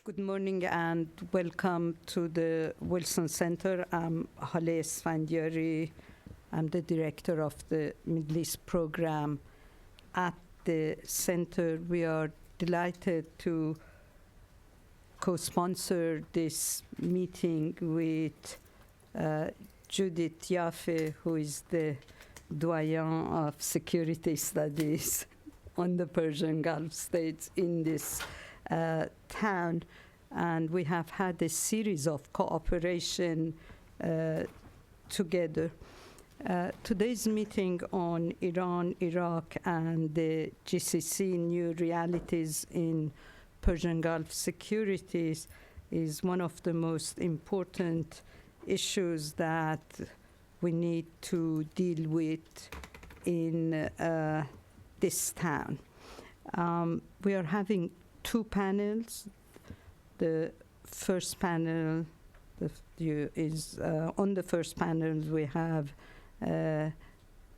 Good morning and welcome to the Wilson Center. I'm Hale Esfandiari. I'm the director of the Middle East program at the center. We are delighted to co-sponsor this meeting with Judith Yaffe, who is the doyen of security studies on the Persian Gulf states in this town, and we have had a series of cooperation together. Today's meeting on Iran, Iraq, and the GCC new realities in Persian Gulf securities is one of the most important issues that we need to deal with in this town. We are having two panels. The first panel is on the first panel we have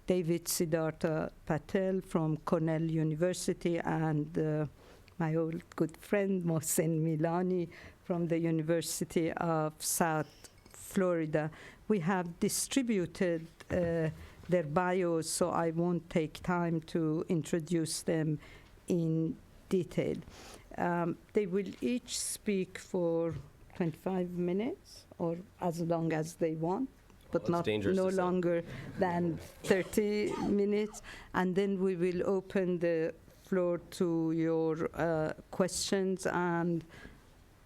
David Siddhartha Patel from Cornell University and my old good friend Mosen Milani from the University of South Florida. We have distributed their bios, so I won't take time to introduce them in detail. They will each speak for 25 minutes or as long as they want, but no longer than 30 minutes. And then we will open the floor to your questions. And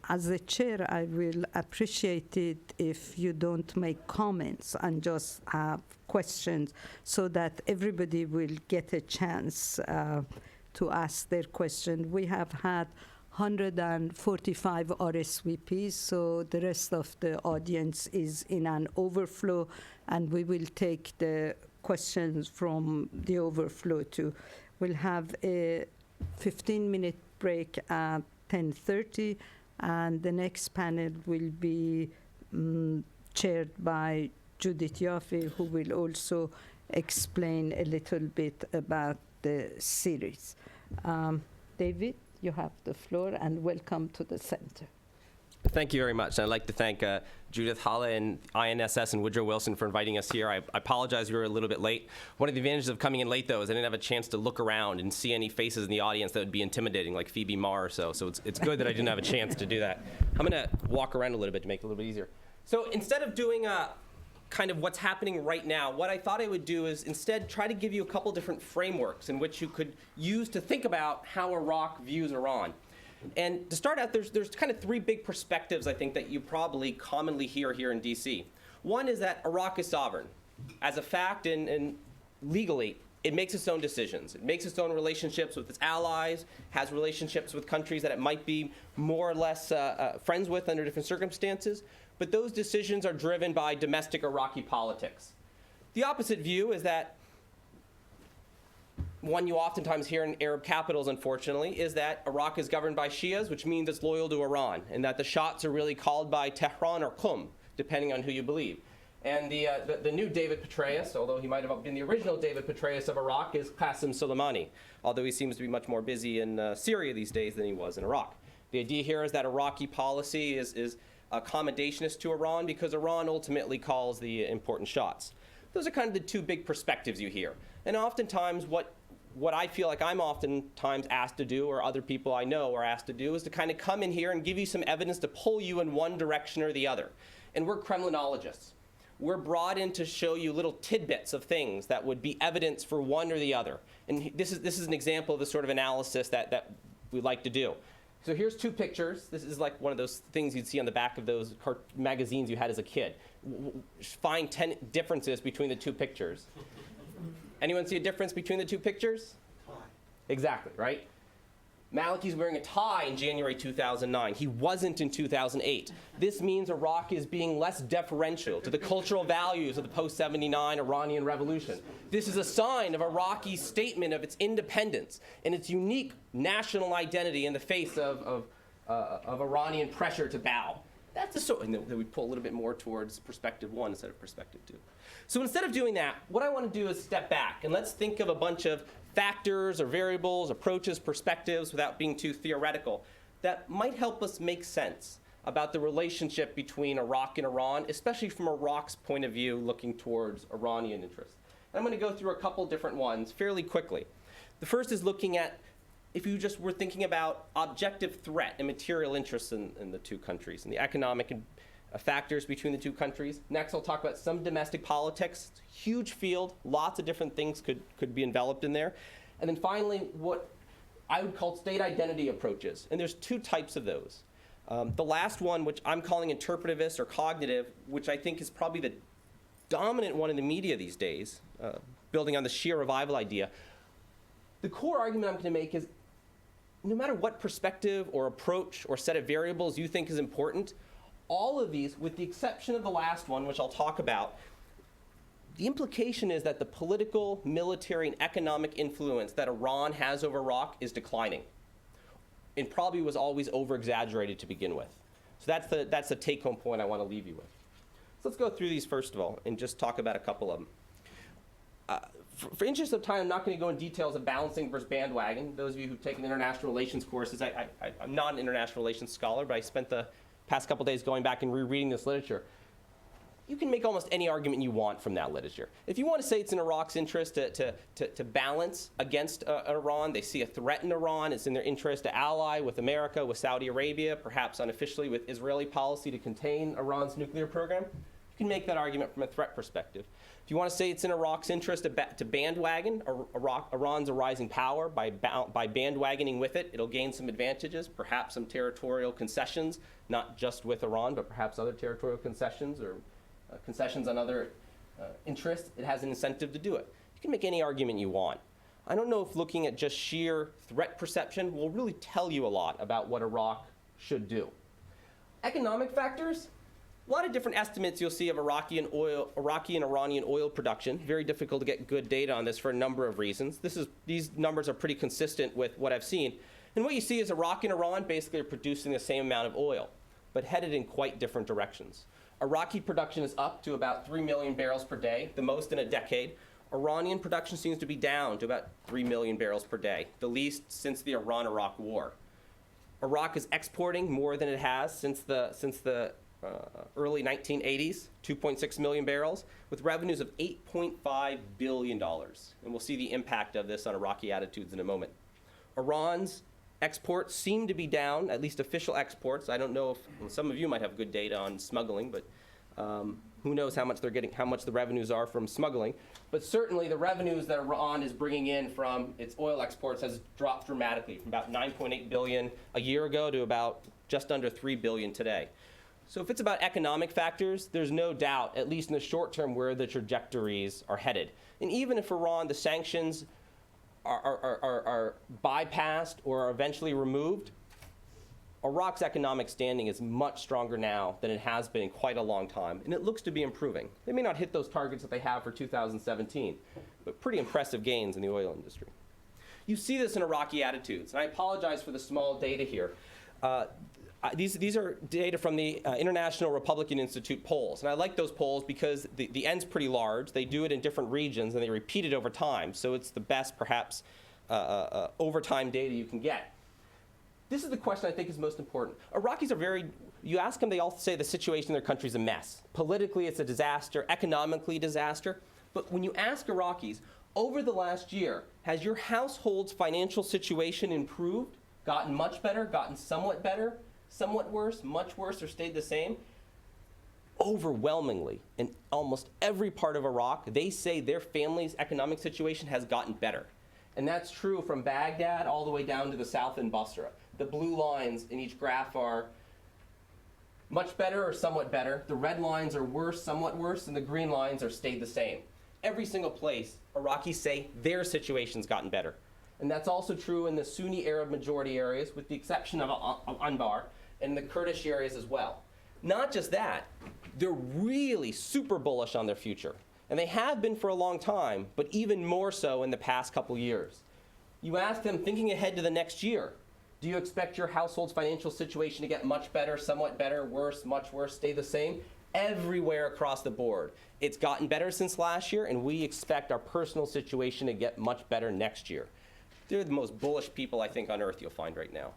as the chair, I will appreciate it if you don't make comments and just have questions so that everybody will get a chance to ask their question. We have had 145 RSVPs, so the rest of the audience is in an overflow, and we will take the questions from the overflow too. We'll have a 15-minute break at 10:30, and the next panel will be chaired by Judith Yaffe, who will also explain a little bit about the series. David, you have the floor, and welcome to the center. Thank you very much. I'd like to thank Judith Hale and INSS and Woodrow Wilson for inviting us here. I apologize we were a little bit late. One of the advantages of coming in late, though, is I didn't have a chance to look around and see any faces in the audience that would be intimidating, like Phoebe Marr or so. So it's good that I didn't have a chance to do that. I'm going to walk around a little bit to make it a little bit easier. So instead of doing kind of what's happening right now, what I thought I would do is instead try to give you a couple different frameworks in which you could use to think about how Iraq views Iran. And to start out, there's kind of three big perspectives, I think, that you probably commonly hear here in DC. One is that Iraq is sovereign. As a fact and legally, it makes its own decisions. It makes its own relationships with its allies, has relationships with countries that it might be more or less friends with under different circumstances. But those decisions are driven by domestic Iraqi politics. The opposite view is that one you oftentimes hear in Arab capitals, unfortunately, is that Iraq is governed by Shias, which means it's loyal to Iran, and that the shots are really called by Tehran or Qum, depending on who you believe. And the new David Petraeus, although he might have been the original David Petraeus of Iraq, is Qasem Soleimani, although he seems to be much more busy in Syria these days than he was in Iraq. The idea here is that Iraqi policy is accommodationist to Iran because Iran ultimately calls the important shots. Those are kind of the two big perspectives you hear. And oftentimes what I feel like I'm oftentimes asked to do, or other people I know are asked to do, is to kind of come in here and give you some evidence to pull you in one direction or the other. And we're Kremlinologists. We're brought in to show you little tidbits of things that would be evidence for one or the other. And this is an example of the sort of analysis that we like to do. So here's two pictures. This is like one of those things you'd see on the back of those magazines you had as a kid. Find 10 differences between the two pictures. Anyone see a difference between the two pictures? Tie. Exactly, right? Maliki's wearing a tie in January 2009. He wasn't in 2008. This means Iraq is being less deferential to the cultural values of the post-79 Iranian revolution. This is a sign of Iraqi's statement of its independence and its unique national identity in the face of Iranian pressure to bow. That's the sort, and then we pull a little bit more towards perspective one instead of perspective two. So instead of doing that, what I want to do is step back and let's think of a bunch of factors or variables, approaches, perspectives, without being too theoretical, that might help us make sense about the relationship between Iraq and Iran, especially from Iraq's point of view, looking towards Iranian interests. And I'm going to go through a couple different ones fairly quickly. The first is looking at, if you just were thinking about objective threat and material interests in the two countries and the economic factors between the two countries. Next, I'll talk about some domestic politics. Huge field, lots of different things could be enveloped in there. And then finally, what I would call state identity approaches. And there's two types of those. The last one, which I'm calling interpretivist or cognitive, which I think is probably the dominant one in the media these days, building on the Shia revival idea. The core argument I'm going to make is no matter what perspective or approach or set of variables you think is important, all of these, with the exception of the last one, which I'll talk about, the implication is that the political, military, and economic influence that Iran has over Iraq is declining, and probably was always over-exaggerated to begin with. So that's the take-home point I want to leave you with. So let's go through these first of all and just talk about a couple of them. For interest of time, I'm not going to go in details of balancing versus bandwagon. Those of you who've taken international relations courses, I'm not an international relations scholar, but I spent the past couple days going back and rereading this literature. You can make almost any argument you want from that literature. If you want to say it's in Iraq's interest to balance against Iran, they see a threat in Iran, it's in their interest to ally with America, with Saudi Arabia, perhaps unofficially with Israeli policy to contain Iran's nuclear program, you can make that argument from a threat perspective. If you want to say it's in Iraq's interest to bandwagon Iran's a rising power, by bandwagoning with it, it'll gain some advantages, perhaps some territorial concessions, not just with Iran, but perhaps other territorial concessions or concessions on other interests. It has an incentive to do it. You can make any argument you want. I don't know if looking at just sheer threat perception will really tell you a lot about what Iraq should do. Economic factors, a lot of different estimates you'll see of Iraqi and Iranian oil production. Very difficult to get good data on this for a number of reasons. These numbers are pretty consistent with what I've seen. And what you see is Iraq and Iran basically are producing the same amount of oil, but headed in quite different directions. Iraqi production is up to about 3 million barrels per day, the most in a decade. Iranian production seems to be down to about 3 million barrels per day, the least since the Iran-Iraq war. Iraq is exporting more than it has since the early 1980s, 2.6 million barrels, with revenues of $8.5 billion. And we'll see the impact of this on Iraqi attitudes in a moment. Iran's exports seem to be down, at least official exports. I don't know if some of you might have good data on smuggling, but who knows how much they're getting, how much the revenues are from smuggling. But certainly the revenues that Iran is bringing in from its oil exports has dropped dramatically, from about 9.8 billion a year ago to about just under 3 billion today. So if it's about economic factors, there's no doubt, at least in the short term, where the trajectories are headed. And even if Iran, the sanctions are bypassed or are eventually removed, Iraq's economic standing is much stronger now than it has been in quite a long time, and it looks to be improving. They may not hit those targets that they have for 2017, but pretty impressive gains in the oil industry. You see this in Iraqi attitudes, and I apologize for the small data here. These are data from the International Republican Institute polls, and I like those polls because the N's pretty large. They do it in different regions, and they repeat it over time, so it's the best, perhaps, overtime data you can get. This is the question I think is most important. Iraqis are you ask them, they all say the situation in their country is a mess. Politically, it's a disaster. Economically, disaster. But when you ask Iraqis, over the last year, has your household's financial situation improved, gotten much better, gotten somewhat better, somewhat worse, much worse, or stayed the same? Overwhelmingly, in almost every part of Iraq, they say their family's economic situation has gotten better. And that's true from Baghdad all the way down to the south in Basra. The blue lines in each graph are much better or somewhat better. The red lines are worse, somewhat worse, and the green lines are stayed the same. Every single place, Iraqis say their situation's gotten better. And that's also true in the Sunni Arab majority areas, with the exception of Anbar, and the Kurdish areas as well. Not just that, they're really super bullish on their future. And they have been for a long time, but even more so in the past couple years. You ask them, thinking ahead to the next year, do you expect your household's financial situation to get much better, somewhat better, worse, much worse, stay the same? Everywhere across the board. It's gotten better since last year, and we expect our personal situation to get much better next year. They're the most bullish people, I think, on earth you'll find right now.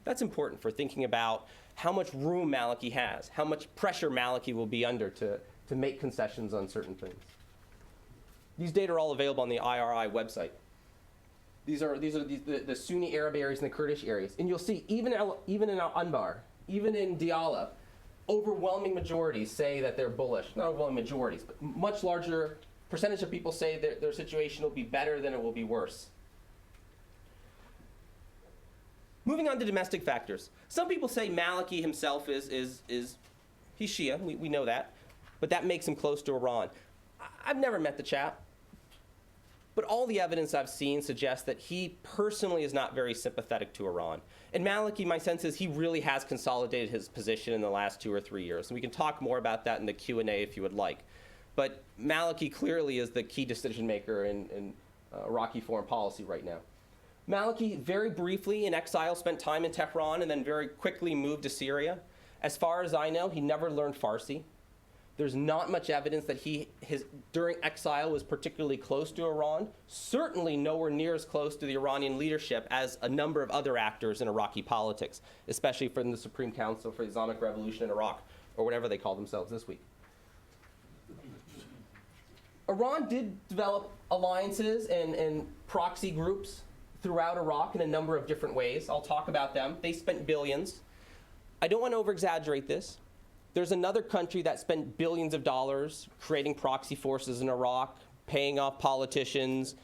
That's important for thinking about how much room Maliki has, how much pressure Maliki will be under to make concessions on certain things. These data are all available on the IRI website. These are the Sunni Arab areas and the Kurdish areas. And you'll see, even in Anbar, even in Diyala, overwhelming majorities say that they're bullish. Not overwhelming majorities, but much larger percentage of people say that their situation will be better than it will be worse. Moving on to domestic factors. Some people say Maliki himself he's Shia, we know that, but that makes him close to Iran. I've never met the chap, but all the evidence I've seen suggests that he personally is not very sympathetic to Iran. And Maliki, my sense is he really has consolidated his position in the last 2 or 3 years. And we can talk more about that in the Q&A if you would like. But Maliki clearly is the key decision maker in Iraqi foreign policy right now. Maliki, very briefly in exile, spent time in Tehran and then very quickly moved to Syria. As far as I know, he never learned Farsi. There's not much evidence that during exile was particularly close to Iran, certainly nowhere near as close to the Iranian leadership as a number of other actors in Iraqi politics, especially from the Supreme Council for the Islamic Revolution in Iraq, or whatever they call themselves this week. Iran did develop alliances and proxy groups throughout Iraq in a number of different ways. I'll talk about them. They spent billions. I don't want to over-exaggerate this. There's another country that spent billions of dollars creating proxy forces in Iraq, paying off politicians,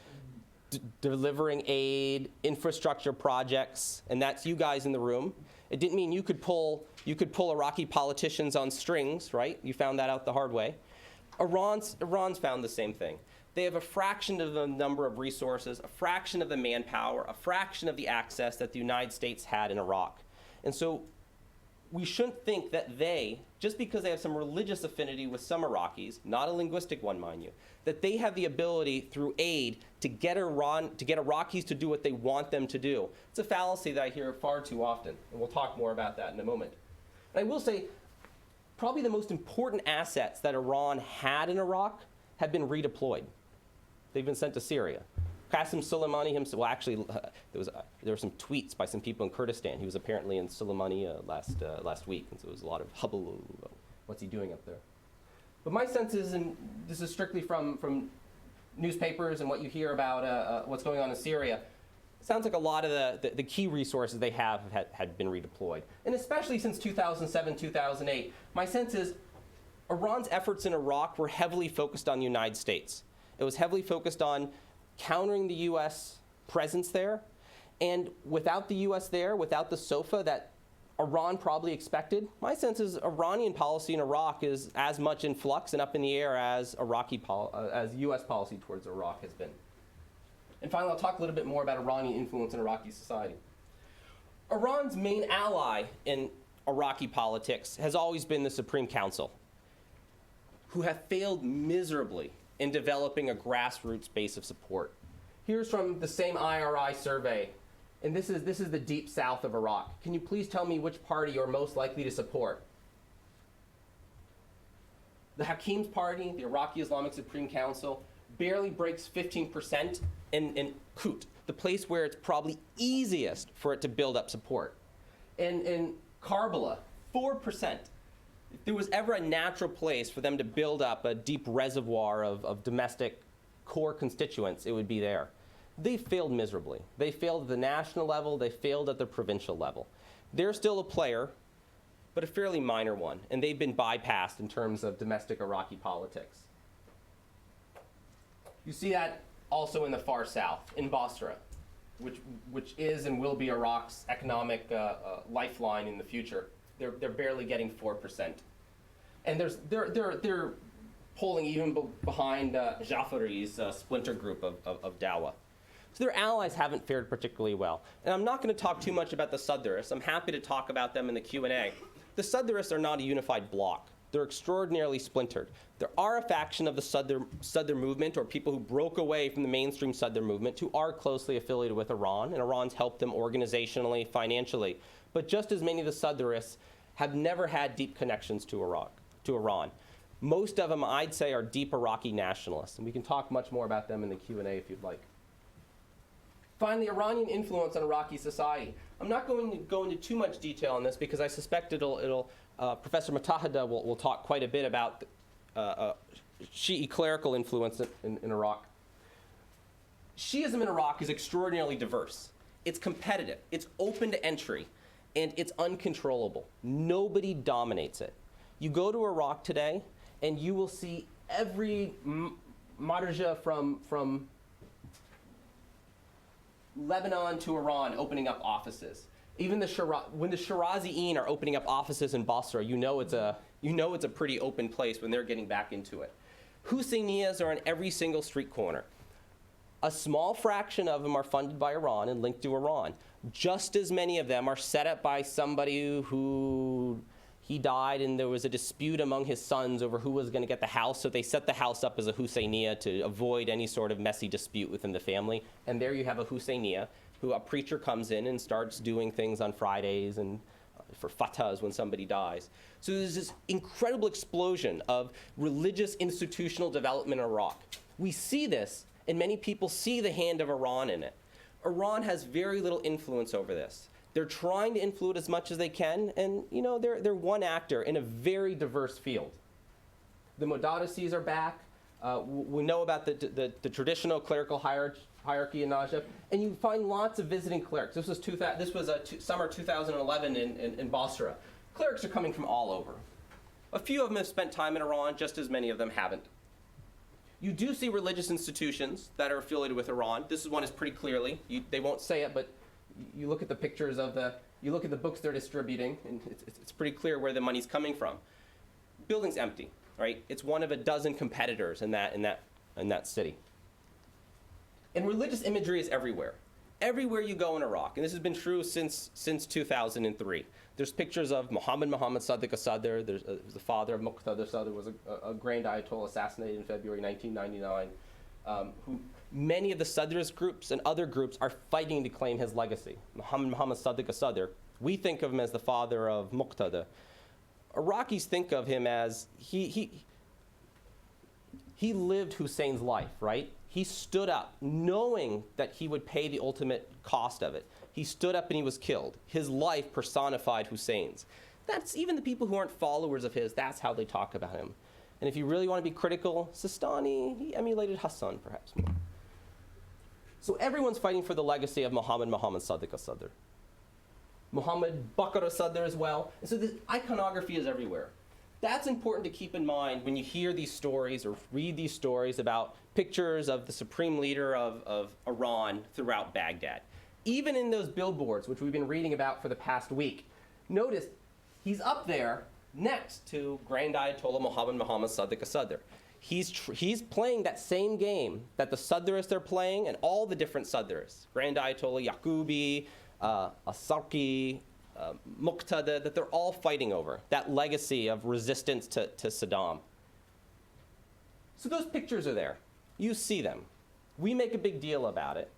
delivering aid, infrastructure projects, and that's you guys in the room. It didn't mean you could pull Iraqi politicians on strings, right? You found that out the hard way. Iran's found the same thing. They have a fraction of the number of resources, a fraction of the manpower, a fraction of the access that the United States had in Iraq. And so we shouldn't think that they, just because they have some religious affinity with some Iraqis, not a linguistic one, mind you, that they have the ability through aid to get Iraqis to do what they want them to do. It's a fallacy that I hear far too often, and we'll talk more about that in a moment. And I will say, probably the most important assets that Iran had in Iraq have been redeployed. They've been sent to Syria. Qasem Soleimani himself, well, actually, there were some tweets by some people in Kurdistan. He was apparently in Soleimani last week, and so there was a lot of hubbub. What's he doing up there? But my sense is, and this is strictly from newspapers and what you hear about what's going on in Syria, it sounds like a lot of the key resources they have had been redeployed. And especially since 2007, 2008, my sense is Iran's efforts in Iraq were heavily focused on the United States. It was heavily focused on countering the U.S. presence there. And without the U.S. there, without the SOFA that Iran probably expected, my sense is Iranian policy in Iraq is as much in flux and up in the air as U.S. policy towards Iraq has been. And finally, I'll talk a little bit more about Iranian influence in Iraqi society. Iran's main ally in Iraqi politics has always been the Supreme Council, who have failed miserably in developing a grassroots base of support. Here's from the same IRI survey, and this is the deep south of Iraq. Can you please tell me which party you're most likely to support? The Hakim's party, the Iraqi Islamic Supreme Council, barely breaks 15% in Kut, the place where it's probably easiest for it to build up support. In Karbala, 4%. If there was ever a natural place for them to build up a deep reservoir of domestic core constituents, it would be there. They failed miserably. They failed at the national level, they failed at the provincial level. They're still a player, but a fairly minor one, and they've been bypassed in terms of domestic Iraqi politics. You see that also in the far south, in Basra, which is and will be Iraq's economic lifeline in the future. They're barely getting 4%. And they're polling even behind Jafari's splinter group of Dawa. So their allies haven't fared particularly well. And I'm not going to talk too much about the Sadrists. I'm happy to talk about them in the Q&A. The Sadrists are not a unified bloc. They're extraordinarily splintered. There are a faction of the Sadr movement, or people who broke away from the mainstream Sadr movement, who are closely affiliated with Iran, and Iran's helped them organizationally, financially. But just as many of the Sadrists have never had deep connections to Iran. Most of them, I'd say, are deep Iraqi nationalists, and we can talk much more about them in the Q&A if you'd like. Finally, Iranian influence on Iraqi society. I'm not going to go into too much detail on this because I suspect Professor Mutahada will talk quite a bit about Shi'i clerical influence in Iraq. Shi'ism in Iraq is extraordinarily diverse. It's competitive, it's open to entry, and it's uncontrollable. Nobody dominates it. You go to Iraq today, and you will see every Marja from Lebanon to Iran opening up offices. Even when the Shirazi'in are opening up offices in Basra, you know it's a pretty open place when they're getting back into it. Husseinias are on every single street corner. A small fraction of them are funded by Iran and linked to Iran. Just as many of them are set up by somebody who he died and there was a dispute among his sons over who was going to get the house, so they set the house up as a Husseinia to avoid any sort of messy dispute within the family. And there you have a Husseinia, who a preacher comes in and starts doing things on Fridays and for fatahs when somebody dies. So there's this incredible explosion of religious institutional development in Iraq. We see this, and many people see the hand of Iran in it. Iran has very little influence over this. They're trying to influence as much as they can, and they're one actor in a very diverse field. The Modadasis are back. We know about the traditional clerical hierarchy in Najaf, and you find lots of visiting clerics. This was summer 2011 in Basra. Clerics are coming from all over. A few of them have spent time in Iran, just as many of them haven't. You do see religious institutions that are affiliated with Iran. This one is pretty clearly. They won't say it, but you look at the pictures you look at the books they're distributing, and it's pretty clear where the money's coming from. Building's empty, right? It's one of a dozen competitors in that city. And religious imagery is everywhere. Everywhere you go in Iraq, and this has been true since 2003. There's pictures of Mohammed Sadiq al-Sadr. There's the father of Muqtada Sadr, was a grand ayatollah assassinated in February 1999. Who many of the Sadrist groups and other groups are fighting to claim his legacy. Mohammed Sadiq al-Sadr, we think of him as the father of Muqtada. Iraqis think of him as he lived Hussein's life, right? He stood up knowing that he would pay the ultimate cost of it. He stood up and he was killed. His life personified Hussein's. That's even the people who aren't followers of his, that's how they talk about him. And if you really want to be critical, Sistani, he emulated Hassan perhaps more. So everyone's fighting for the legacy of Mohammed Sadiq al-Sadr. Muhammad Bakr al-Sadr as well. And so this iconography is everywhere. That's important to keep in mind when you hear these stories or read these stories about pictures of the supreme leader of Iran throughout Baghdad. Even in those billboards, which we've been reading about for the past week, notice he's up there next to Grand Ayatollah Mohammed Sadiq al-Sadr. He's playing that same game that the Sadrists are playing and all the different Sadrists, Grand Ayatollah Yaqubi, Asarki, Muqtada, that they're all fighting over, that legacy of resistance to Saddam. So those pictures are there. You see them. We make a big deal about it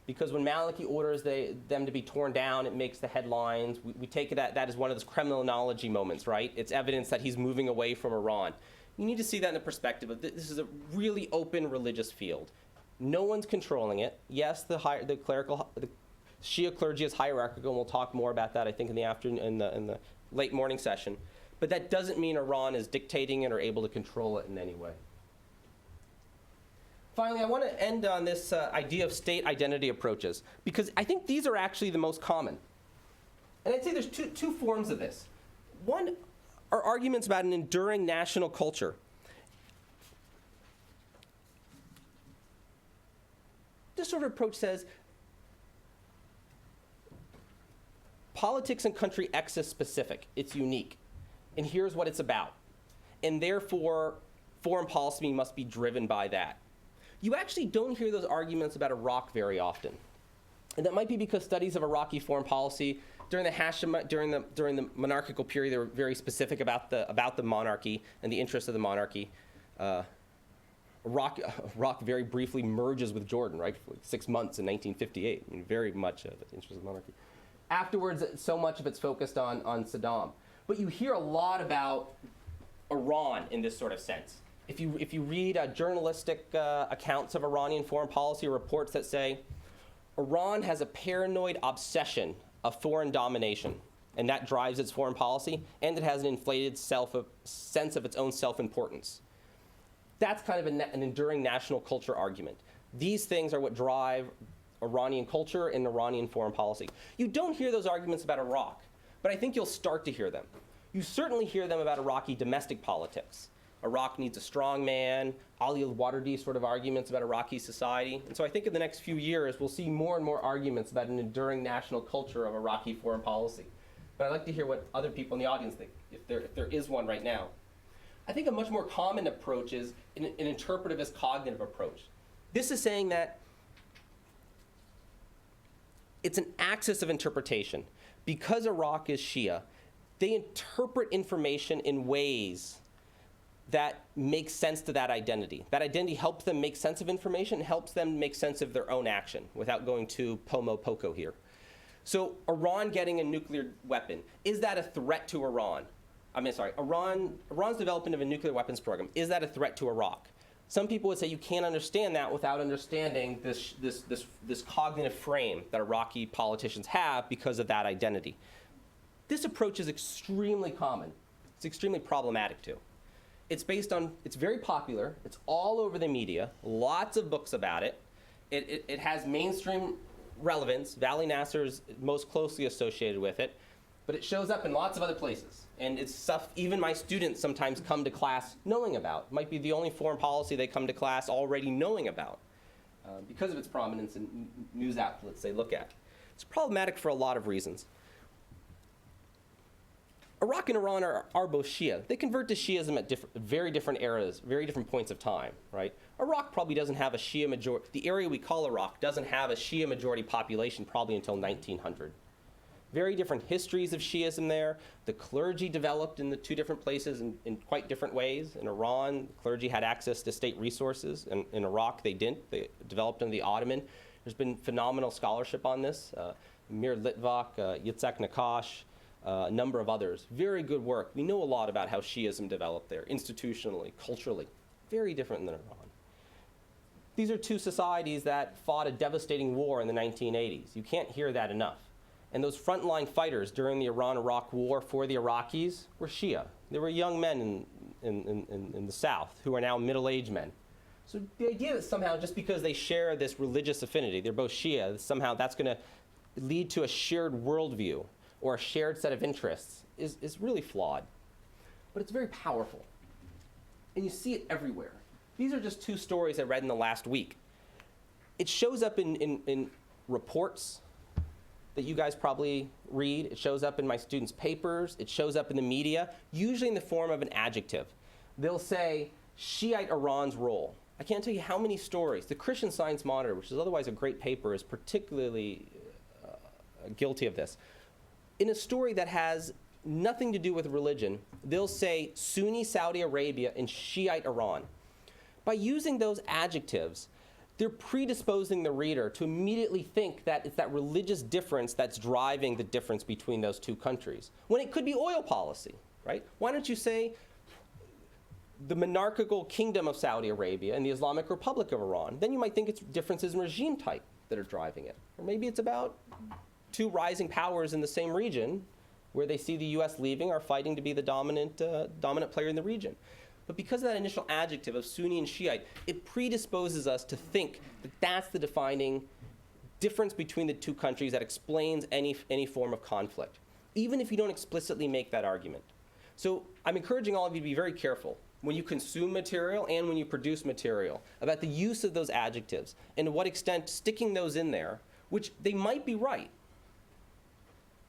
because when Maliki orders them to be torn down, it makes the headlines. We take it that as one of those criminology moments, right? It's evidence that he's moving away from Iran. You need to see that in the perspective of this is a really open religious field. No one's controlling it. Yes, the Shia clergy is hierarchical, and we'll talk more about that, I think, in the afternoon, in the late morning session. But that doesn't mean Iran is dictating it or able to control it in any way. Finally, I want to end on this idea of state identity approaches, because I think these are actually the most common. And I'd say there's two forms of this. One are arguments about an enduring national culture. This sort of approach says, politics in country X is specific, it's unique, and here's what it's about. And therefore, foreign policy must be driven by that. You actually don't hear those arguments about Iraq very often. And that might be because studies of Iraqi foreign policy during the monarchical period, they were very specific about the monarchy and the interests of the monarchy. Iraq very briefly merges with Jordan, right, for like 6 months in 1958. I mean, very much of the interest of the monarchy. Afterwards, so much of it's focused on Saddam. But you hear a lot about Iran in this sort of sense. If you read journalistic accounts of Iranian foreign policy, reports that say, Iran has a paranoid obsession of foreign domination, and that drives its foreign policy, and it has an inflated sense of its own self-importance. That's kind of an enduring national culture argument. These things are what drive Iranian culture and Iranian foreign policy. You don't hear those arguments about Iraq, but I think you'll start to hear them. You certainly hear them about Iraqi domestic politics. Iraq needs a strong man, Ali al-Watardi sort of arguments about Iraqi society. And so I think in the next few years, we'll see more and more arguments about an enduring national culture of Iraqi foreign policy. But I'd like to hear what other people in the audience think, if there is one right now. I think a much more common approach is an interpretivist cognitive approach. This is saying that it's an axis of interpretation. Because Iraq is Shia, they interpret information in ways that make sense to that identity. That identity helps them make sense of information, helps them make sense of their own action, without going too poco here. So Iran getting a nuclear weapon, is that a threat to Iran? Iran's development of a nuclear weapons program, is that a threat to Iraq? Some people would say you can't understand that without understanding this cognitive frame that Iraqi politicians have because of that identity. This approach is extremely common. It's extremely problematic too. It's very popular. It's all over the media. Lots of books about it. It has mainstream relevance. Vali Nasser is most closely associated with it. But it shows up in lots of other places. And it's stuff even my students sometimes come to class knowing about. It might be the only foreign policy they come to class already knowing about because of its prominence in news outlets they look at. It's problematic for a lot of reasons. Iraq and Iran are both Shia. They convert to Shiism at very different eras, very different points of time, right? Iraq probably doesn't have a Shia majority. The area we call Iraq doesn't have a Shia majority population probably until 1900. Very different histories of Shiism there. The clergy developed in the two different places in quite different ways. In Iran, the clergy had access to state resources. In Iraq, they didn't. They developed under the Ottoman. There's been phenomenal scholarship on this. Mir Litvak, Yitzhak Nakash, a number of others. Very good work. We know a lot about how Shiism developed there, institutionally, culturally. Very different than Iran. These are two societies that fought a devastating war in the 1980s. You can't hear that enough. And those frontline fighters during the Iran-Iraq war for the Iraqis were Shia. They were young men in the South who are now middle-aged men. So the idea that somehow just because they share this religious affinity, they're both Shia, somehow that's going to lead to a shared worldview or a shared set of interests is really flawed. But it's very powerful. And you see it everywhere. These are just two stories I read in the last week. It shows up in reports that you guys probably read. It shows up in my students' papers. It shows up in the media, usually in the form of an adjective. They'll say, Shiite Iran's role. I can't tell you how many stories. The Christian Science Monitor, which is otherwise a great paper, is particularly guilty of this. In a story that has nothing to do with religion, they'll say Sunni Saudi Arabia and Shiite Iran. By using those adjectives, they're predisposing the reader to immediately think that it's that religious difference that's driving the difference between those two countries, when it could be oil policy, right? Why don't you say the monarchical kingdom of Saudi Arabia and the Islamic Republic of Iran? Then you might think it's differences in regime type that are driving it. Or maybe it's about two rising powers in the same region where they see the US leaving are fighting to be the dominant player in the region. But because of that initial adjective of Sunni and Shiite, it predisposes us to think that that's the defining difference between the two countries that explains any form of conflict, even if you don't explicitly make that argument. So I'm encouraging all of you to be very careful when you consume material and when you produce material about the use of those adjectives and to what extent sticking those in there, which they might be right,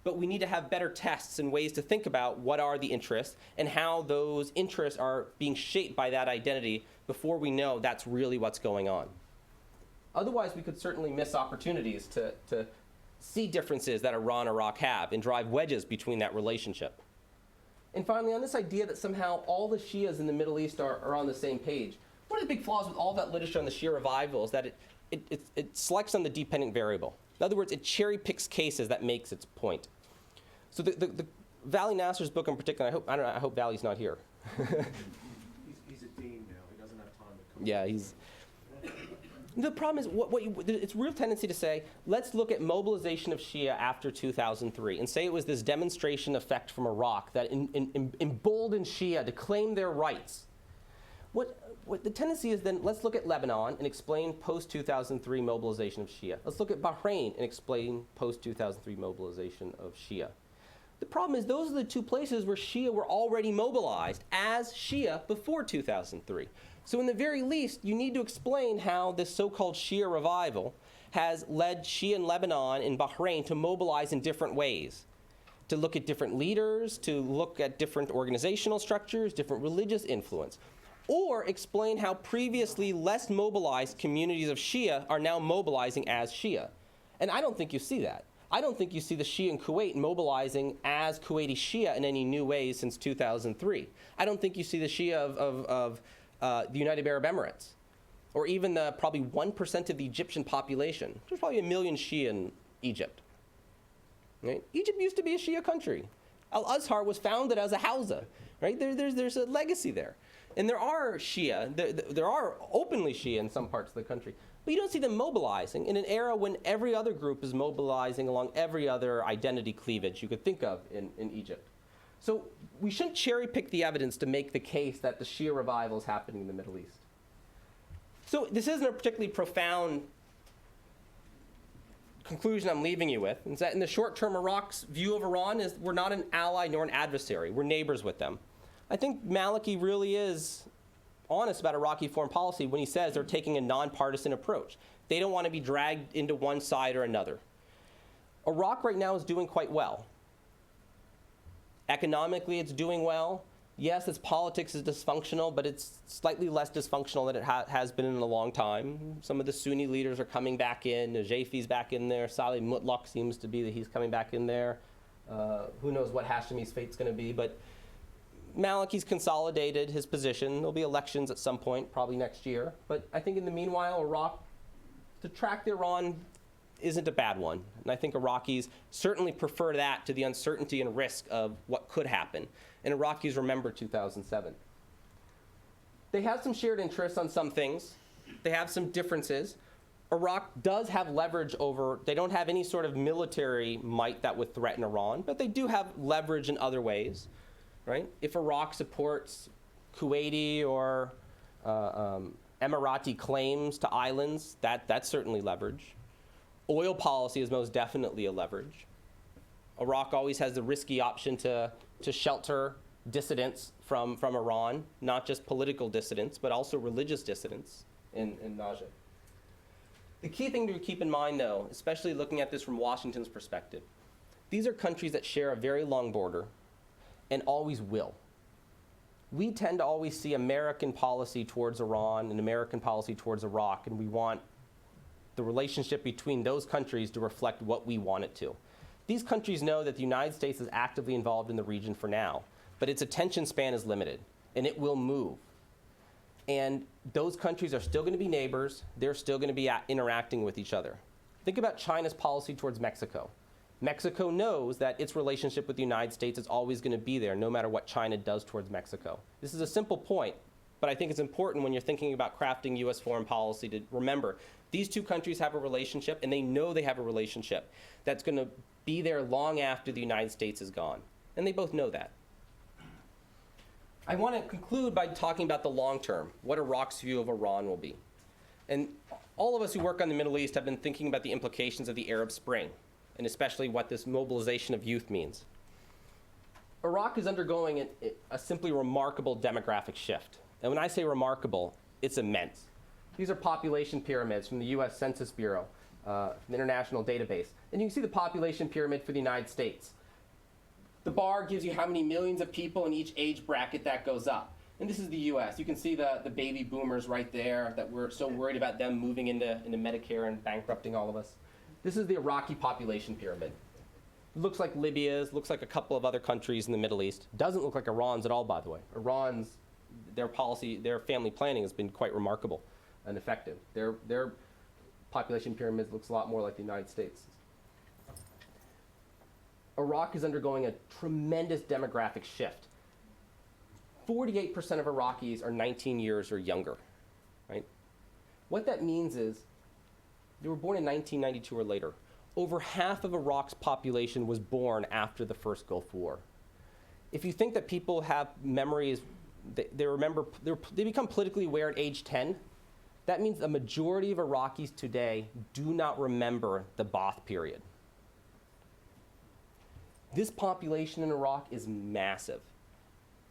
but we need to have better tests and ways to think about what are the interests and how those interests are being shaped by that identity before we know that's really what's going on. Otherwise, we could certainly miss opportunities to see differences that Iran and Iraq have and drive wedges between that relationship. And finally, on this idea that somehow all the Shias in the Middle East are on the same page, one of the big flaws with all that literature on the Shia revival is that it selects on the dependent variable. In other words, it cherry picks cases that makes its point. So the Vali Nasser's book in particular, I hope Vali's not here. He's a dean now. He doesn't have time to come. Yeah, he's. The problem is, it's a real tendency to say, let's look at mobilization of Shia after 2003 and say it was this demonstration effect from Iraq that emboldened Shia to claim their rights. What the tendency is then, let's look at Lebanon and explain post-2003 mobilization of Shia. Let's look at Bahrain and explain post-2003 mobilization of Shia. The problem is those are the two places where Shia were already mobilized as Shia before 2003. So in the very least, you need to explain how this so-called Shia revival has led Shia in Lebanon and Bahrain to mobilize in different ways, to look at different leaders, to look at different organizational structures, different religious influence, or explain how previously less mobilized communities of Shia are now mobilizing as Shia. And I don't think you see that. I don't think you see the Shia in Kuwait mobilizing as Kuwaiti Shia in any new ways since 2003. I don't think you see the Shia of the United Arab Emirates, or even the probably 1% of the Egyptian population. There's probably 1 million Shia in Egypt. Right? Egypt used to be a Shia country. Al-Azhar was founded as a Hausa. Right? There's a legacy there. And there are Shia, there are openly Shia in some parts of the country, but you don't see them mobilizing in an era when every other group is mobilizing along every other identity cleavage you could think of in Egypt. So we shouldn't cherry pick the evidence to make the case that the Shia revival is happening in the Middle East. So this isn't a particularly profound conclusion I'm leaving you with. It's that in the short term, Iraq's view of Iran is we're not an ally nor an adversary. We're neighbors with them. I think Maliki really is honest about Iraqi foreign policy when he says they're taking a nonpartisan approach. They don't want to be dragged into one side or another. Iraq right now is doing quite well. Economically, it's doing well. Yes, its politics is dysfunctional, but it's slightly less dysfunctional than it has been in a long time. Some of the Sunni leaders are coming back in. Najafi's back in there. Salih Mutlaq seems to be that he's coming back in there. Who knows what Hashemi's fate's going to be, but Maliki's consolidated his position. There'll be elections at some point, probably next year. But I think in the meanwhile, Iraq, to track Iran isn't a bad one. And I think Iraqis certainly prefer that to the uncertainty and risk of what could happen. And Iraqis remember 2007. They have some shared interests on some things. They have some differences. Iraq does have leverage over, they don't have any sort of military might that would threaten Iran, but they do have leverage in other ways. Right? If Iraq supports Kuwaiti or Emirati claims to islands, that's certainly leverage. Oil policy is most definitely a leverage. Iraq always has the risky option to shelter dissidents from Iran, not just political dissidents, but also religious dissidents in Najaf. The key thing to keep in mind, though, especially looking at this from Washington's perspective, these are countries that share a very long border and always will. We tend to always see American policy towards Iran and American policy towards Iraq, and we want the relationship between those countries to reflect what we want it to. These countries know that the United States is actively involved in the region for now, but its attention span is limited, and it will move. And those countries are still going to be neighbors. They're still going to be interacting with each other. Think about China's policy towards Mexico. Mexico knows that its relationship with the United States is always going to be there, no matter what China does towards Mexico. This is a simple point, but I think it's important when you're thinking about crafting U.S. foreign policy to remember these two countries have a relationship, and they know they have a relationship that's going to be there long after the United States is gone. And they both know that. I want to conclude by talking about the long term, what Iraq's view of Iran will be. And all of us who work on the Middle East have been thinking about the implications of the Arab Spring, and especially what this mobilization of youth means. Iraq is undergoing a simply remarkable demographic shift. And when I say remarkable, it's immense. These are population pyramids from the US Census Bureau, the international database. And you can see the population pyramid for the United States. The bar gives you how many millions of people in each age bracket that goes up. And this is the US. You can see the baby boomers right there that we're so worried about them moving into Medicare and bankrupting all of us. This is the Iraqi population pyramid. It looks like Libya's, looks like a couple of other countries in the Middle East. Doesn't look like Iran's at all, by the way. Iran's, their policy, their family planning has been quite remarkable and effective. Their population pyramid looks a lot more like the United States. Iraq is undergoing a tremendous demographic shift. 48% of Iraqis are 19 years or younger, right? What that means is they were born in 1992 or later. Over half of Iraq's population was born after the first Gulf War. If you think that people have memories, they become politically aware at age 10, that means a majority of Iraqis today do not remember the Ba'ath period. This population in Iraq is massive.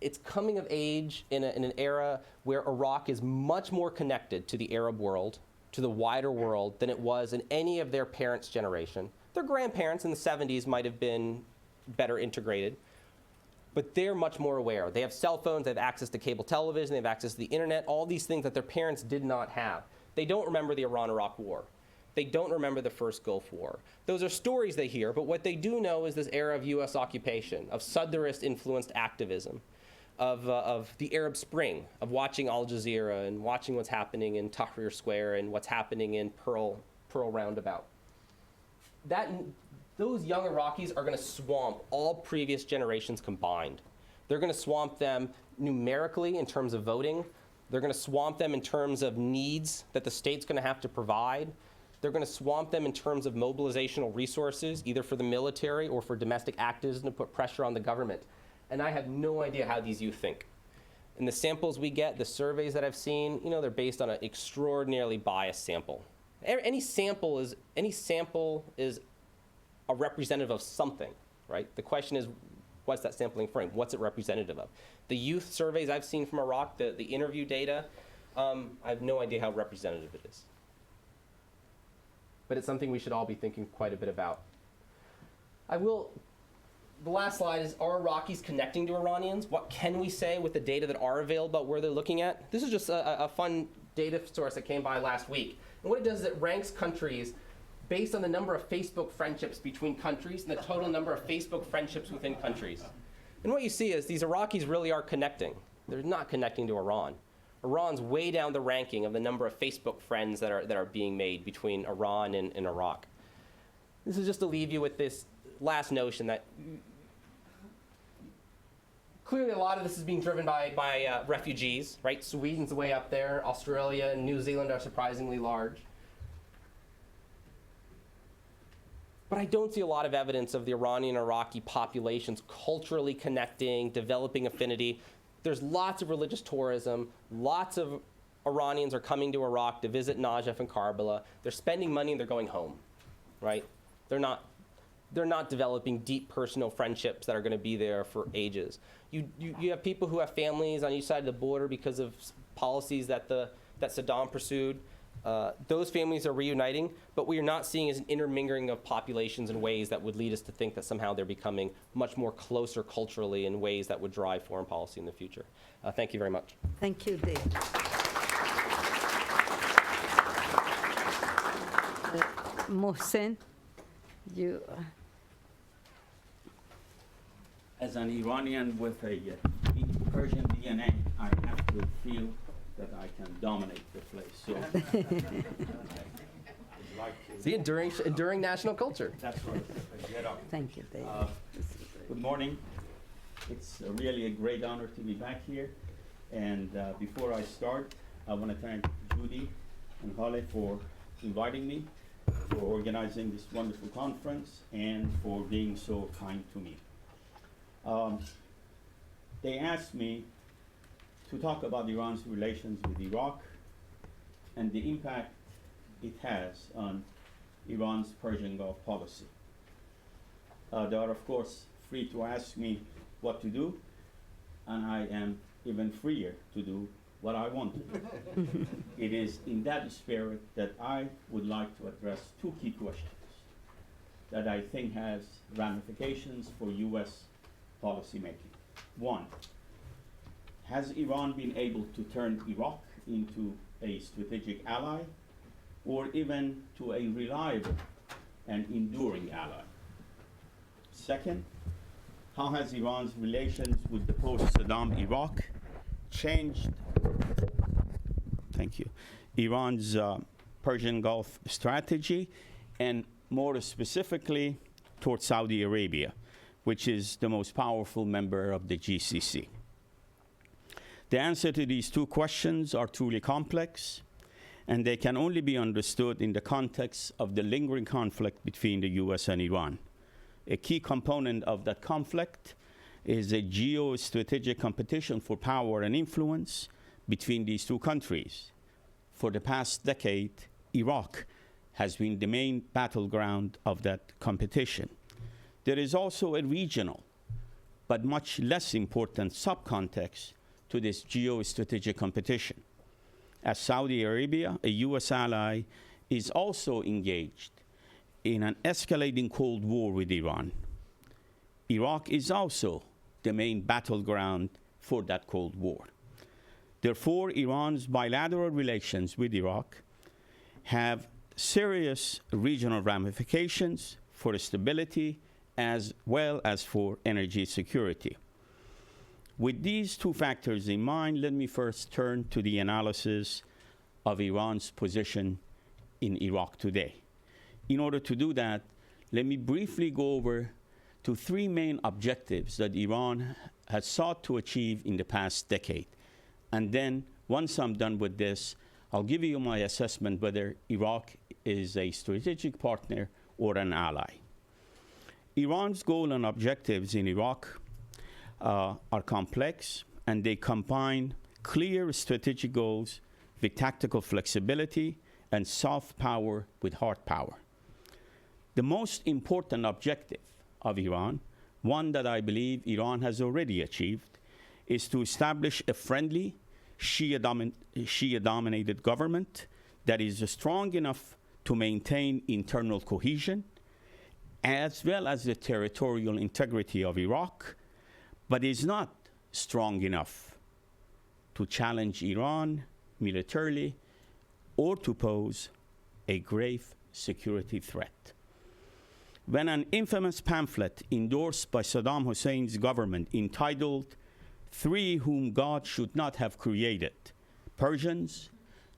It's coming of age in an era where Iraq is much more connected to the Arab world, to the wider world, than it was in any of their parents' generation. Their grandparents in the 70s might have been better integrated, but they're much more aware. They have cell phones, they have access to cable television, they have access to the internet, all these things that their parents did not have. They don't remember the Iran-Iraq War. They don't remember the first Gulf War. Those are stories they hear, but what they do know is this era of US occupation, of Sadrist-influenced activism, of the Arab Spring, of watching Al Jazeera and watching what's happening in Tahrir Square and what's happening in Pearl Roundabout. Those young Iraqis are going to swamp all previous generations combined. They're going to swamp them numerically in terms of voting. They're going to swamp them in terms of needs that the state's going to have to provide. They're going to swamp them in terms of mobilizational resources, either for the military or for domestic activism to put pressure on the government. And I have no idea how these youth think. And the samples we get, the surveys that I've seen, they're based on an extraordinarily biased sample. Any sample is a representative of something, right? The question is, what's that sampling frame? What's it representative of? The youth surveys I've seen from Iraq, the interview data, I have no idea how representative it is. But it's something we should all be thinking quite a bit about. The last slide is, are Iraqis connecting to Iranians? What can we say with the data that are available about where they're looking at? This is just a fun data source that came by last week. And what it does is it ranks countries based on the number of Facebook friendships between countries and the total number of Facebook friendships within countries. And what you see is these Iraqis really are connecting. They're not connecting to Iran. Iran's way down the ranking of the number of Facebook friends that are being made between Iran and Iraq. This is just to leave you with this last notion that clearly a lot of this is being driven by refugees, right? Sweden's way up there. Australia and New Zealand are surprisingly large. But I don't see a lot of evidence of the Iranian and Iraqi populations culturally connecting, developing affinity. There's lots of religious tourism. Lots of Iranians are coming to Iraq to visit Najaf and Karbala. They're spending money and they're going home, right? They're not developing deep personal friendships that are going to be there for ages. You have people who have families on each side of the border because of policies that Saddam pursued. Those families are reuniting, but what you're not seeing is an intermingling of populations in ways that would lead us to think that somehow they're becoming much more closer culturally in ways that would drive foreign policy in the future. Thank you very much. Thank you, Dave. Mosen, you... As an Iranian with a Persian DNA, I have to feel that I can dominate the place. So, it's the enduring national culture. That's right. Get up. Thank you, Dave. Good morning. It's really a great honor to be back here. And before I start, I want to thank Judy and Hale for inviting me, for organizing this wonderful conference, and for being so kind to me. They asked me to talk about Iran's relations with Iraq and the impact it has on Iran's Persian Gulf policy. They are, of course, free to ask me what to do, and I am even freer to do what I want to do. It is in that spirit that I would like to address two key questions that I think has ramifications for U.S. policymaking. One, has Iran been able to turn Iraq into a strategic ally or even to a reliable and enduring ally? Second, how has Iran's relations with the post-Saddam Iraq changed, thank you, Iran's Persian Gulf strategy, and more specifically towards Saudi Arabia, which is the most powerful member of the GCC? The answer to these two questions are truly complex, and they can only be understood in the context of the lingering conflict between the US and Iran. A key component of that conflict is a geostrategic competition for power and influence between these two countries. For the past decade, Iraq has been the main battleground of that competition. There is also a regional, but much less important subcontext to this geostrategic competition. As Saudi Arabia, a US ally, is also engaged in an escalating Cold War with Iran. Iraq is also the main battleground for that Cold War. Therefore, Iran's bilateral relations with Iraq have serious regional ramifications for stability as well as for energy security. With these two factors in mind, let me first turn to the analysis of Iran's position in Iraq today. In order to do that, let me briefly go over to three main objectives that Iran has sought to achieve in the past decade. And then, once I'm done with this, I'll give you my assessment whether Iraq is a strategic partner or an ally. Iran's goal and objectives in Iraq are complex, and they combine clear strategic goals with tactical flexibility and soft power with hard power. The most important objective of Iran, one that I believe Iran has already achieved, is to establish a friendly, Shia-dominated government that is strong enough to maintain internal cohesion, as well as the territorial integrity of Iraq, but is not strong enough to challenge Iran militarily or to pose a grave security threat. When an infamous pamphlet endorsed by Saddam Hussein's government entitled "Three Whom God Should Not Have Created," Persians,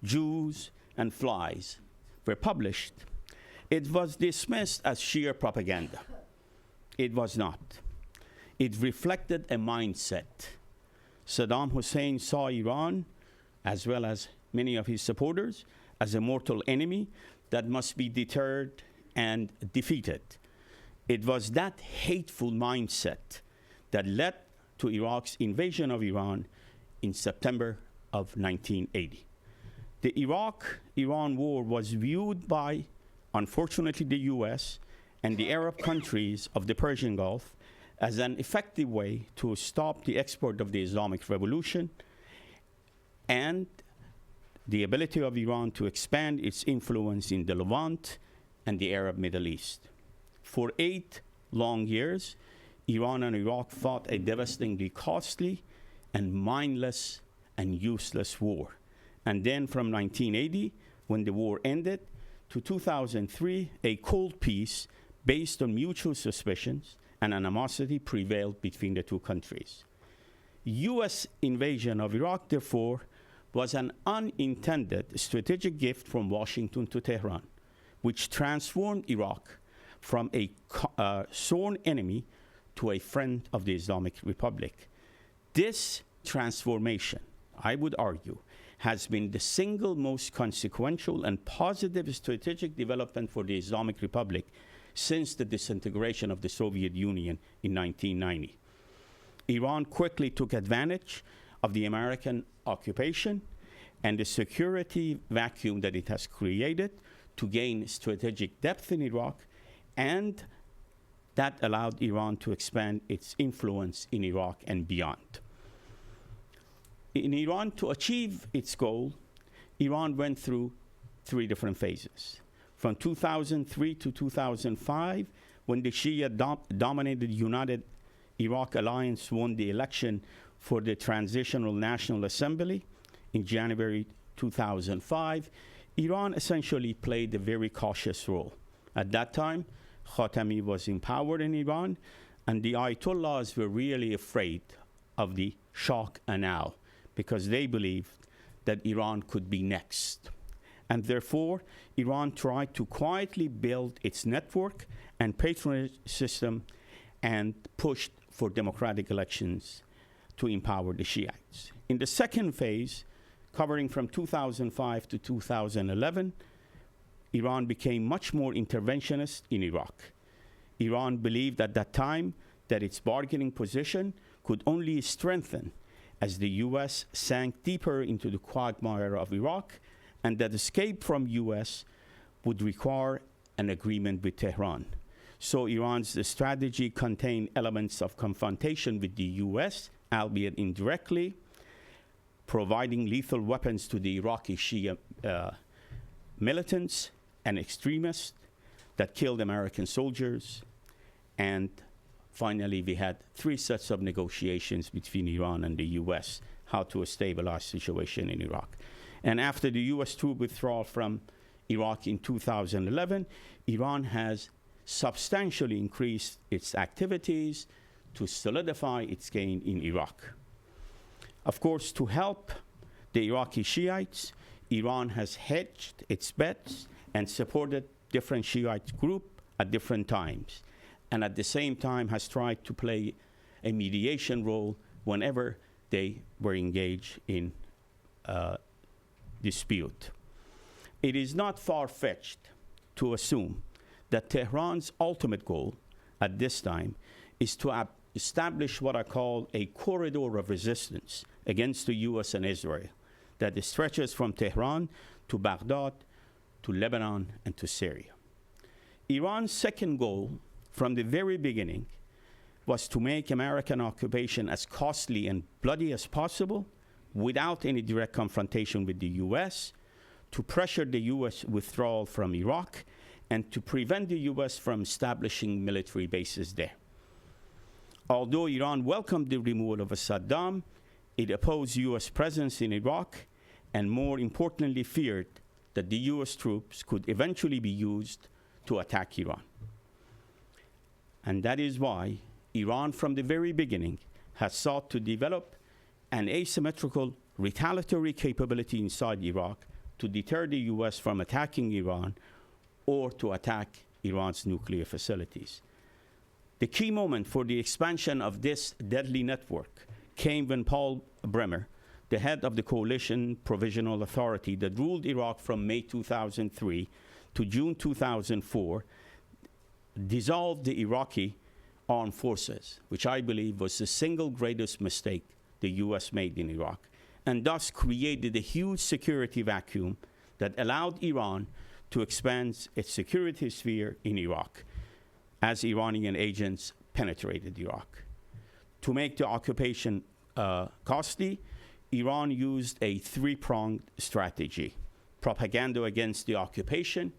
Jews, and flies, were published, it was dismissed as sheer propaganda. It was not. It reflected a mindset. Saddam Hussein saw Iran, as well as many of his supporters, as a mortal enemy that must be deterred and defeated. It was that hateful mindset that led to Iraq's invasion of Iran in September of 1980. The Iraq-Iran war was viewed by, unfortunately, the US and the Arab countries of the Persian Gulf as an effective way to stop the export of the Islamic Revolution and the ability of Iran to expand its influence in the Levant and the Arab Middle East. For 8 long years, Iran and Iraq fought a devastatingly costly and mindless and useless war. And then from 1980, when the war ended, to 2003, a cold peace based on mutual suspicions and animosity prevailed between the two countries. US invasion of Iraq, therefore, was an unintended strategic gift from Washington to Tehran, which transformed Iraq from a sworn enemy to a friend of the Islamic Republic. This transformation, I would argue, has been the single most consequential and positive strategic development for the Islamic Republic since the disintegration of the Soviet Union in 1990. Iran quickly took advantage of the American occupation and the security vacuum that it has created to gain strategic depth in Iraq, and that allowed Iran to expand its influence in Iraq and beyond. In Iran, to achieve its goal, Iran went through 3 different phases. From 2003 to 2005, when the Shia-dominated United Iraq Alliance won the election for the Transitional National Assembly in January 2005, Iran essentially played a very cautious role. At that time, Khatami was in power in Iran, and the Ayatollahs were really afraid of the shock and awe because they believed that Iran could be next. And therefore, Iran tried to quietly build its network and patronage system and pushed for democratic elections to empower the Shiites. In the second phase, covering from 2005 to 2011, Iran became much more interventionist in Iraq. Iran believed at that time that its bargaining position could only strengthen as the US sank deeper into the quagmire of Iraq, and that escape from US would require an agreement with Tehran. So Iran's strategy contained elements of confrontation with the US, albeit indirectly, providing lethal weapons to the Iraqi Shia militants and extremists that killed American soldiers. And finally, we had 3 sets of negotiations between Iran and the US, how to stabilize the situation in Iraq. And after the US troop withdrawal from Iraq in 2011, Iran has substantially increased its activities to solidify its gain in Iraq. Of course, to help the Iraqi Shiites, Iran has hedged its bets and supported different Shiite groups at different times, and at the same time has tried to play a mediation role whenever they were engaged in dispute. It is not far-fetched to assume that Tehran's ultimate goal at this time is to establish what I call a corridor of resistance against the US and Israel that stretches from Tehran to Baghdad, to Lebanon, and to Syria. Iran's second goal from the very beginning was to make American occupation as costly and bloody as possible without any direct confrontation with the US, to pressure the US withdrawal from Iraq, and to prevent the US from establishing military bases there. Although Iran welcomed the removal of Saddam, it opposed US presence in Iraq, and more importantly feared that the US troops could eventually be used to attack Iran. And that is why Iran from the very beginning has sought to develop an asymmetrical retaliatory capability inside Iraq to deter the US from attacking Iran or to attack Iran's nuclear facilities. The key moment for the expansion of this deadly network came when Paul Bremer, the head of the Coalition Provisional Authority that ruled Iraq from May 2003 to June 2004, dissolved the Iraqi armed forces, which I believe was the single greatest mistake the US made in Iraq, and thus created a huge security vacuum that allowed Iran to expand its security sphere in Iraq as Iranian agents penetrated Iraq. To make the occupation costly, Iran used a 3-pronged strategy: propaganda against the occupation,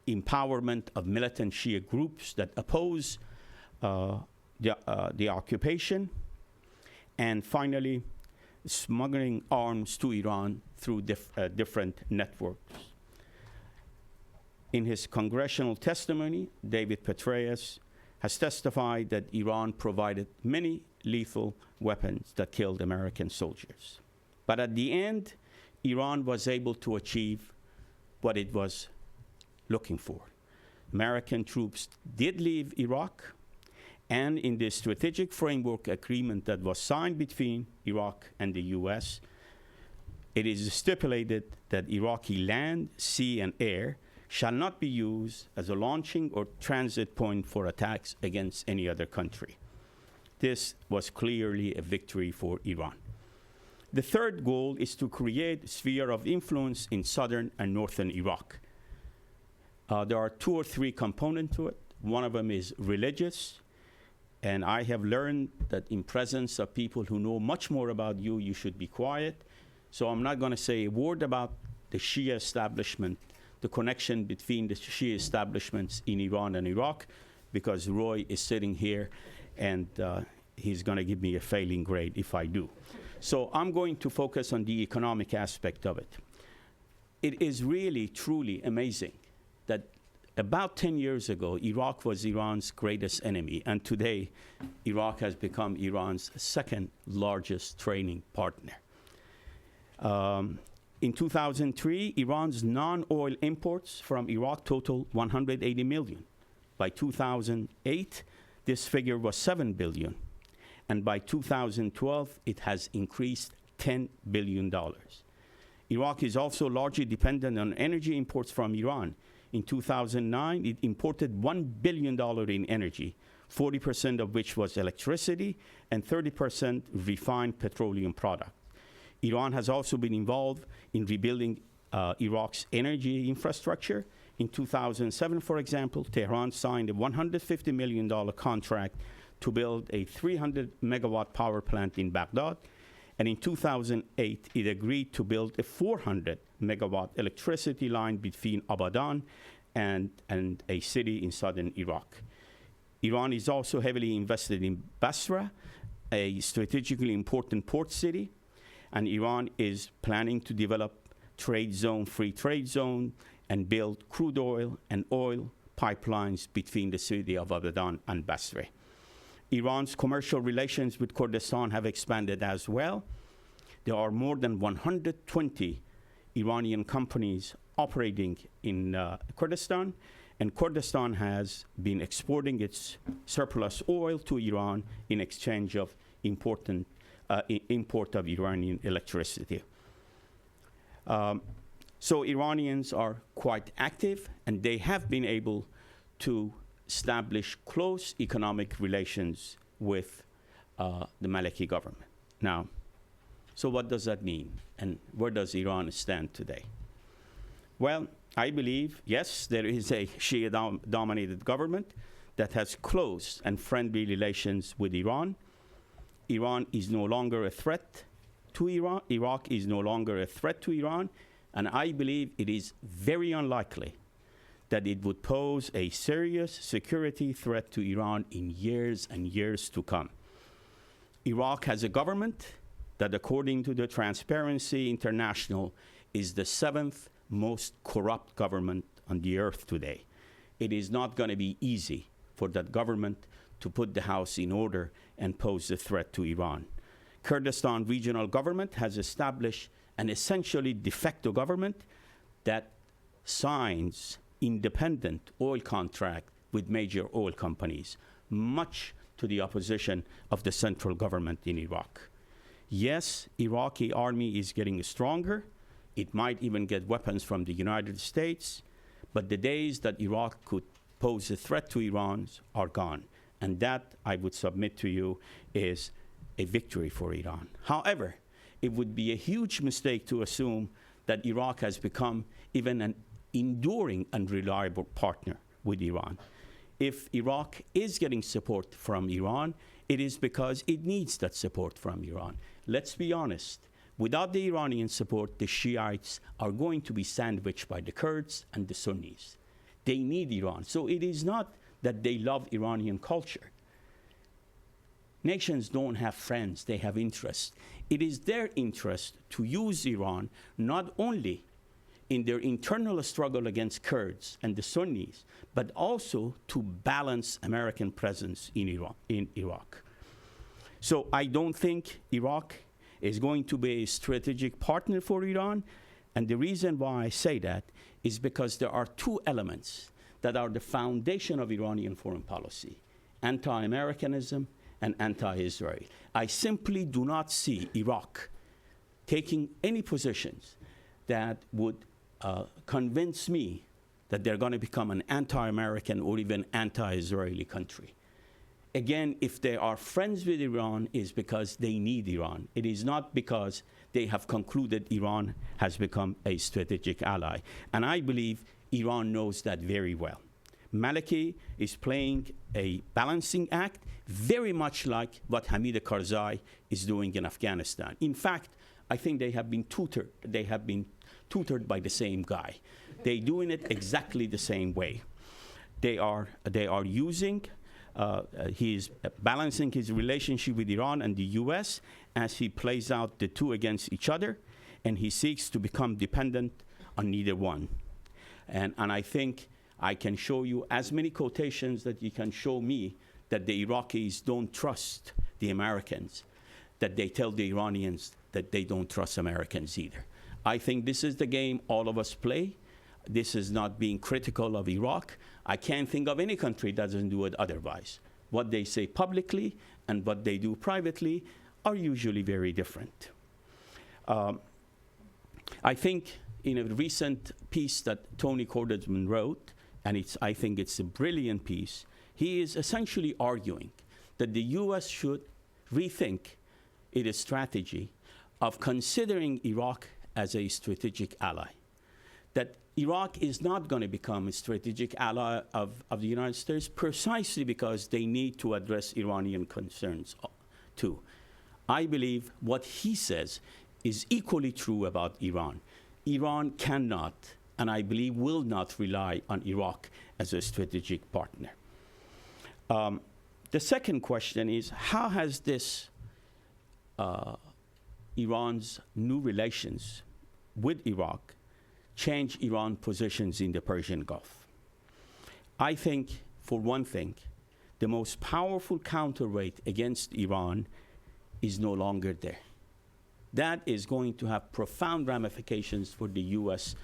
empowerment of militant Shia groups that oppose the occupation, and finally, smuggling arms to Iran through different networks. In his congressional testimony, David Petraeus has testified that Iran provided many lethal weapons that killed American soldiers. But at the end, Iran was able to achieve what it was looking for. American troops did leave Iraq, and in the strategic framework agreement that was signed between Iraq and the US, it is stipulated that Iraqi land, sea, and air shall not be used as a launching or transit point for attacks against any other country. This was clearly a victory for Iran. The third goal is to create a sphere of influence in southern and northern Iraq. There are 2 or 3 components to it. One of them is religious, and I have learned that in presence of people who know much more about you, you should be quiet. So I'm not going to say a word about the Shia establishment, the connection between the Shia establishments in Iran and Iraq, because Roy is sitting here, and he's going to give me a failing grade if I do. So I'm going to focus on the economic aspect of it. It is really, truly amazing that about 10 years ago, Iraq was Iran's greatest enemy, and today, Iraq has become Iran's second largest trading partner. In 2003, Iran's non-oil imports from Iraq totaled 180 million. By 2008, this figure was 7 billion. And by 2012, it has increased $10 billion. Iraq is also largely dependent on energy imports from Iran. In 2009, it imported $1 billion in energy, 40% of which was electricity and 30% refined petroleum product. Iran has also been involved in rebuilding Iraq's energy infrastructure. In 2007, for example, Tehran signed a $150 million contract to build a 300 megawatt power plant in Baghdad. And in 2008, it agreed to build a 400 megawatt electricity line between Abadan and a city in southern Iraq. Iran is also heavily invested in Basra, a strategically important port city, and Iran is planning to develop free trade zone, and build crude oil and oil pipelines between the city of Abadan and Basra. Iran's commercial relations with Kurdistan have expanded as well. There are more than 120 Iranian companies operating in Kurdistan, and Kurdistan has been exporting its surplus oil to Iran in exchange of import of Iranian electricity. So Iranians are quite active, and they have been able to establish close economic relations with the Maliki government. Now, so what does that mean, and where does Iran stand today? Well, I believe, yes, there is a Shia-dominated government that has close and friendly relations with Iran. Iran is no longer a threat to Iran. Iraq is no longer a threat to Iran, and I believe it is very unlikely that it would pose a serious security threat to Iran in years and years to come. Iraq has a government that, according to the Transparency International, is the 7th most corrupt government on the earth today. It is not going to be easy for that government to put the house in order and pose a threat to Iran. Kurdistan Regional Government has established an essentially de facto government that signs independent oil contract with major oil companies, much to the opposition of the central government in Iraq. Yes, Iraqi army is getting stronger. It might even get weapons from the United States, but the days that Iraq could pose a threat to Iran are gone. And that, I would submit to you, is a victory for Iran. However, it would be a huge mistake to assume that Iraq has become even an enduring and reliable partner with Iran. If Iraq is getting support from Iran, it is because it needs that support from Iran. Let's be honest. Without the Iranian support, the Shiites are going to be sandwiched by the Kurds and the Sunnis. They need Iran. So it is not that they love Iranian culture. Nations don't have friends, they have interests. It is their interest to use Iran not only in their internal struggle against Kurds and the Sunnis, but also to balance American presence in Iraq. So I don't think Iraq is going to be a strategic partner for Iran. And the reason why I say that is because there are two elements that are the foundation of Iranian foreign policy: anti-Americanism and anti-Israel. I simply do not see Iraq taking any positions that would convince me that they're going to become an anti-American or even anti-Israeli country. Again, if they are friends with Iran, is because they need Iran. It is not because they have concluded Iran has become a strategic ally. And I believe Iran knows that very well. Maliki is playing a balancing act, very much like what Hamid Karzai is doing in Afghanistan. In fact, I think they have been tutored. They have been tutored by the same guy. They're doing it exactly the same way. They are using. He is balancing his relationship with Iran and the US as he plays out the two against each other, and he seeks to become dependent on neither one. And I think I can show you as many quotations that you can show me that the Iraqis don't trust the Americans, that they tell the Iranians that they don't trust Americans either. I think this is the game all of us play. This is not being critical of Iraq. I can't think of any country that doesn't do it otherwise. What they say publicly and what they do privately are usually very different. I think in a recent piece that Tony Cordesman wrote, and I think it's a brilliant piece, he is essentially arguing that the U.S. should rethink its strategy of considering Iraq as a strategic ally. That Iraq is not going to become a strategic ally of the United States precisely because they need to address Iranian concerns too. I believe what he says is equally true about Iran. Iran cannot, and I believe will not, rely on Iraq as a strategic partner. The second question is, how has this Iran's new relations with Iraq changed Iran's positions in the Persian Gulf? I think, for one thing, the most powerful counterweight against Iran is no longer there. That is going to have profound ramifications for the U.S.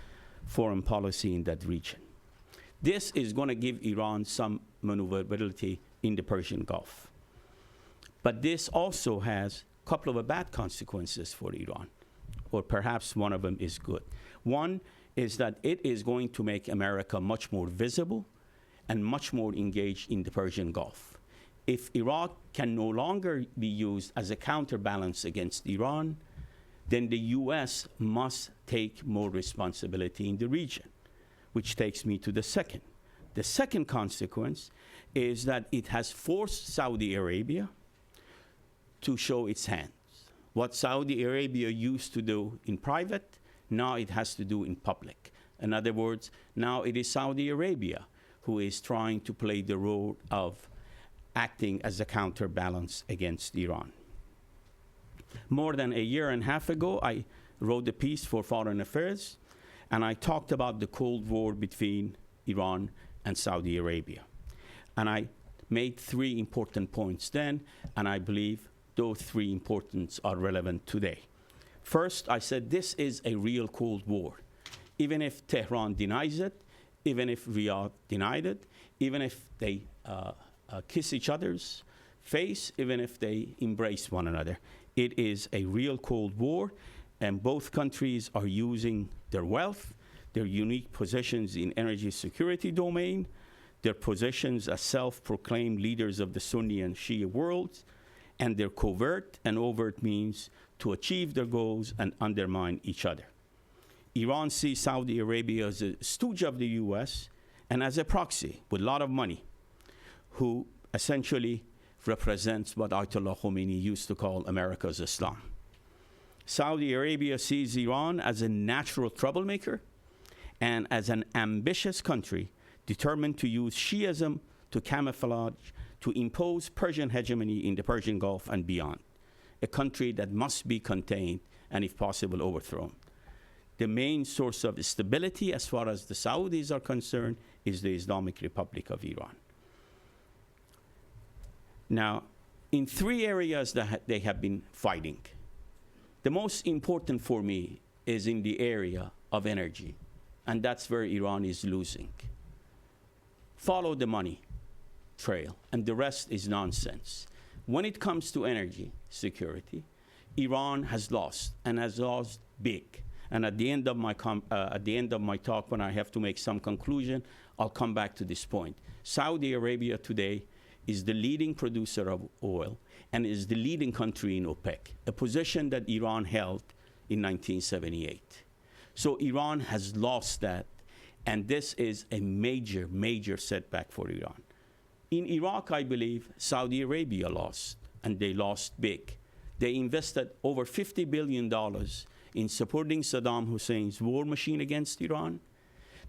foreign policy in that region. This is going to give Iran some maneuverability in the Persian Gulf. But this also has a couple of bad consequences for Iran, or perhaps one of them is good. One is that it is going to make America much more visible and much more engaged in the Persian Gulf. If Iraq can no longer be used as a counterbalance against Iran, then the U.S. must take more responsibility in the region, which takes me to the second. The second consequence is that it has forced Saudi Arabia to show its hands. What Saudi Arabia used to do in private, now it has to do in public. In other words, now it is Saudi Arabia who is trying to play the role of acting as a counterbalance against Iran. More than a year and a half ago, I wrote a piece for Foreign Affairs, and I talked about the Cold War between Iran and Saudi Arabia. And I made 3 important points then, and I believe those 3 importance are relevant today. First, I said this is a real Cold War. Even if Tehran denies it, even if Riyadh denied it, even if they kiss each other's face, even if they embrace one another. It is a real Cold War, and both countries are using their wealth, their unique positions in energy security domain, their positions as self-proclaimed leaders of the Sunni and Shia worlds, and their covert and overt means to achieve their goals and undermine each other. Iran sees Saudi Arabia as a stooge of the US and as a proxy with a lot of money, who essentially represents what Ayatollah Khomeini used to call America's Islam. Saudi Arabia sees Iran as a natural troublemaker and as an ambitious country determined to use Shiism to camouflage, to impose Persian hegemony in the Persian Gulf and beyond, a country that must be contained and, if possible, overthrown. The main source of stability, as far as the Saudis are concerned, is the Islamic Republic of Iran. Now, in 3 areas that they have been fighting, the most important for me is in the area of energy, and that's where Iran is losing. Follow the money trail, and the rest is nonsense. When it comes to energy security, Iran has lost, and has lost big. And at the end of my talk, when I have to make some conclusion, I'll come back to this point. Saudi Arabia today is the leading producer of oil and is the leading country in OPEC, a position that Iran held in 1978. So Iran has lost that, and this is a major, major setback for Iran. In Iraq, I believe Saudi Arabia lost, and they lost big. They invested over $50 billion in supporting Saddam Hussein's war machine against Iran.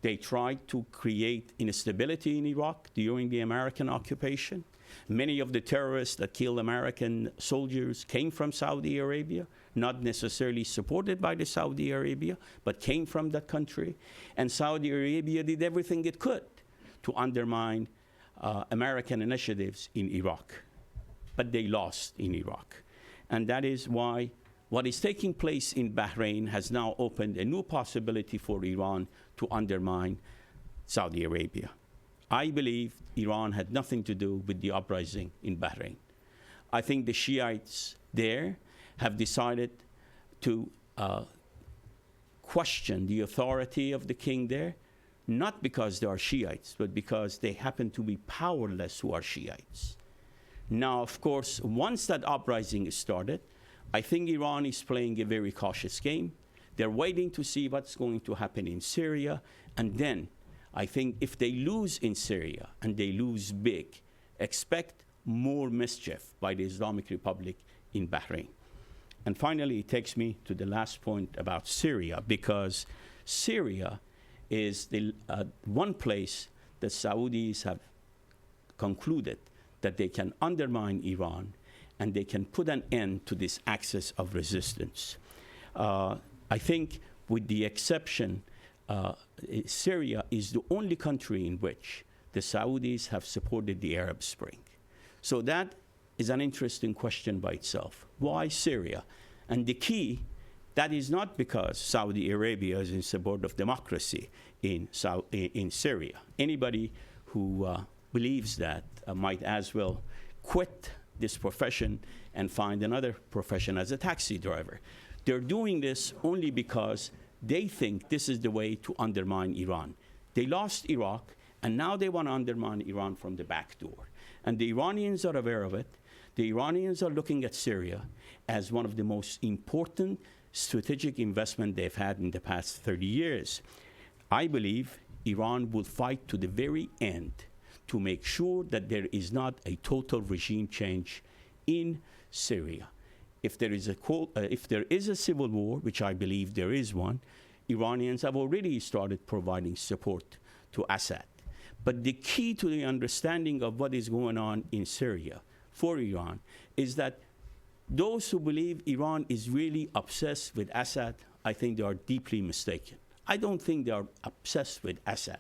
They tried to create instability in Iraq during the American occupation. Many of the terrorists that killed American soldiers came from Saudi Arabia, not necessarily supported by the Saudi Arabia, but came from that country. And Saudi Arabia did everything it could to undermine American initiatives in Iraq. But they lost in Iraq. And that is why what is taking place in Bahrain has now opened a new possibility for Iran to undermine Saudi Arabia. I believe Iran had nothing to do with the uprising in Bahrain. I think the Shiites there have decided to question the authority of the king there, not because they are Shiites, but because they happen to be powerless who are Shiites. Now, of course, once that uprising is started, I think Iran is playing a very cautious game. They're waiting to see what's going to happen in Syria. And then I think if they lose in Syria, and they lose big, expect more mischief by the Islamic Republic in Bahrain. And finally, it takes me to the last point about Syria, because Syria is the one place that Saudis have concluded that they can undermine Iran and they can put an end to this axis of resistance. I think with the exception, Syria is the only country in which the Saudis have supported the Arab Spring. So that is an interesting question by itself. Why Syria? And the key, that is not because Saudi Arabia is in support of democracy in Syria. Anybody who believes that might as well quit this profession and find another profession as a taxi driver. They're doing this only because they think this is the way to undermine Iran. They lost Iraq, and now they want to undermine Iran from the back door. And the Iranians are aware of it. The Iranians are looking at Syria as one of the most important strategic investments they've had in the past 30 years. I believe Iran will fight to the very end to make sure that there is not a total regime change in Syria. If there is a civil war, which I believe there is one, Iranians have already started providing support to Assad. But the key to the understanding of what is going on in Syria for Iran is that those who believe Iran is really obsessed with Assad, I think they are deeply mistaken. I don't think they are obsessed with Assad.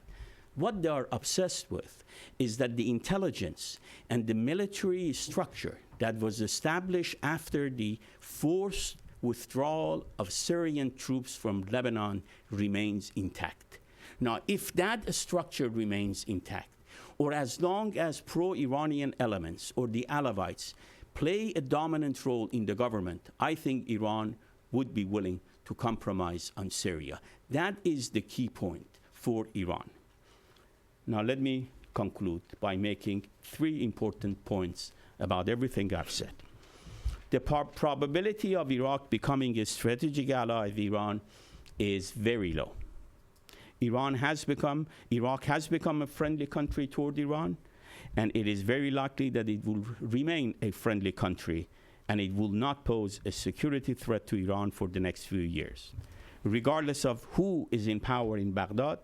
What they are obsessed with is that the intelligence and the military structure that was established after the forced withdrawal of Syrian troops from Lebanon remains intact. Now, if that structure remains intact, or as long as pro-Iranian elements or the Alawites play a dominant role in the government, I think Iran would be willing to compromise on Syria. That is the key point for Iran. Now, let me conclude by making 3 important points about everything I've said. The probability of Iraq becoming a strategic ally of Iran is very low. Iraq has become a friendly country toward Iran, and it is very likely that it will remain a friendly country, and it will not pose a security threat to Iran for the next few years. Regardless of who is in power in Baghdad,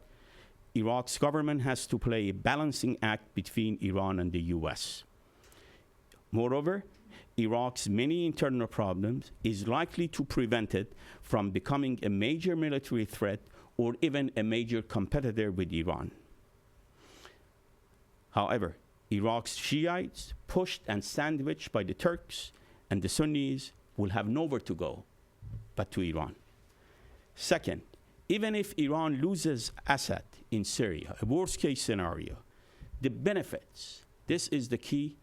Iraq's government has to play a balancing act between Iran and the US. Moreover, Iraq's many internal problems is likely to prevent it from becoming a major military threat or even a major competitor with Iran. However, Iraq's Shiites, pushed and sandwiched by the Turks and the Sunnis, will have nowhere to go but to Iran. Second, even if Iran loses Assad in Syria, a worst-case scenario, the benefits, this is the key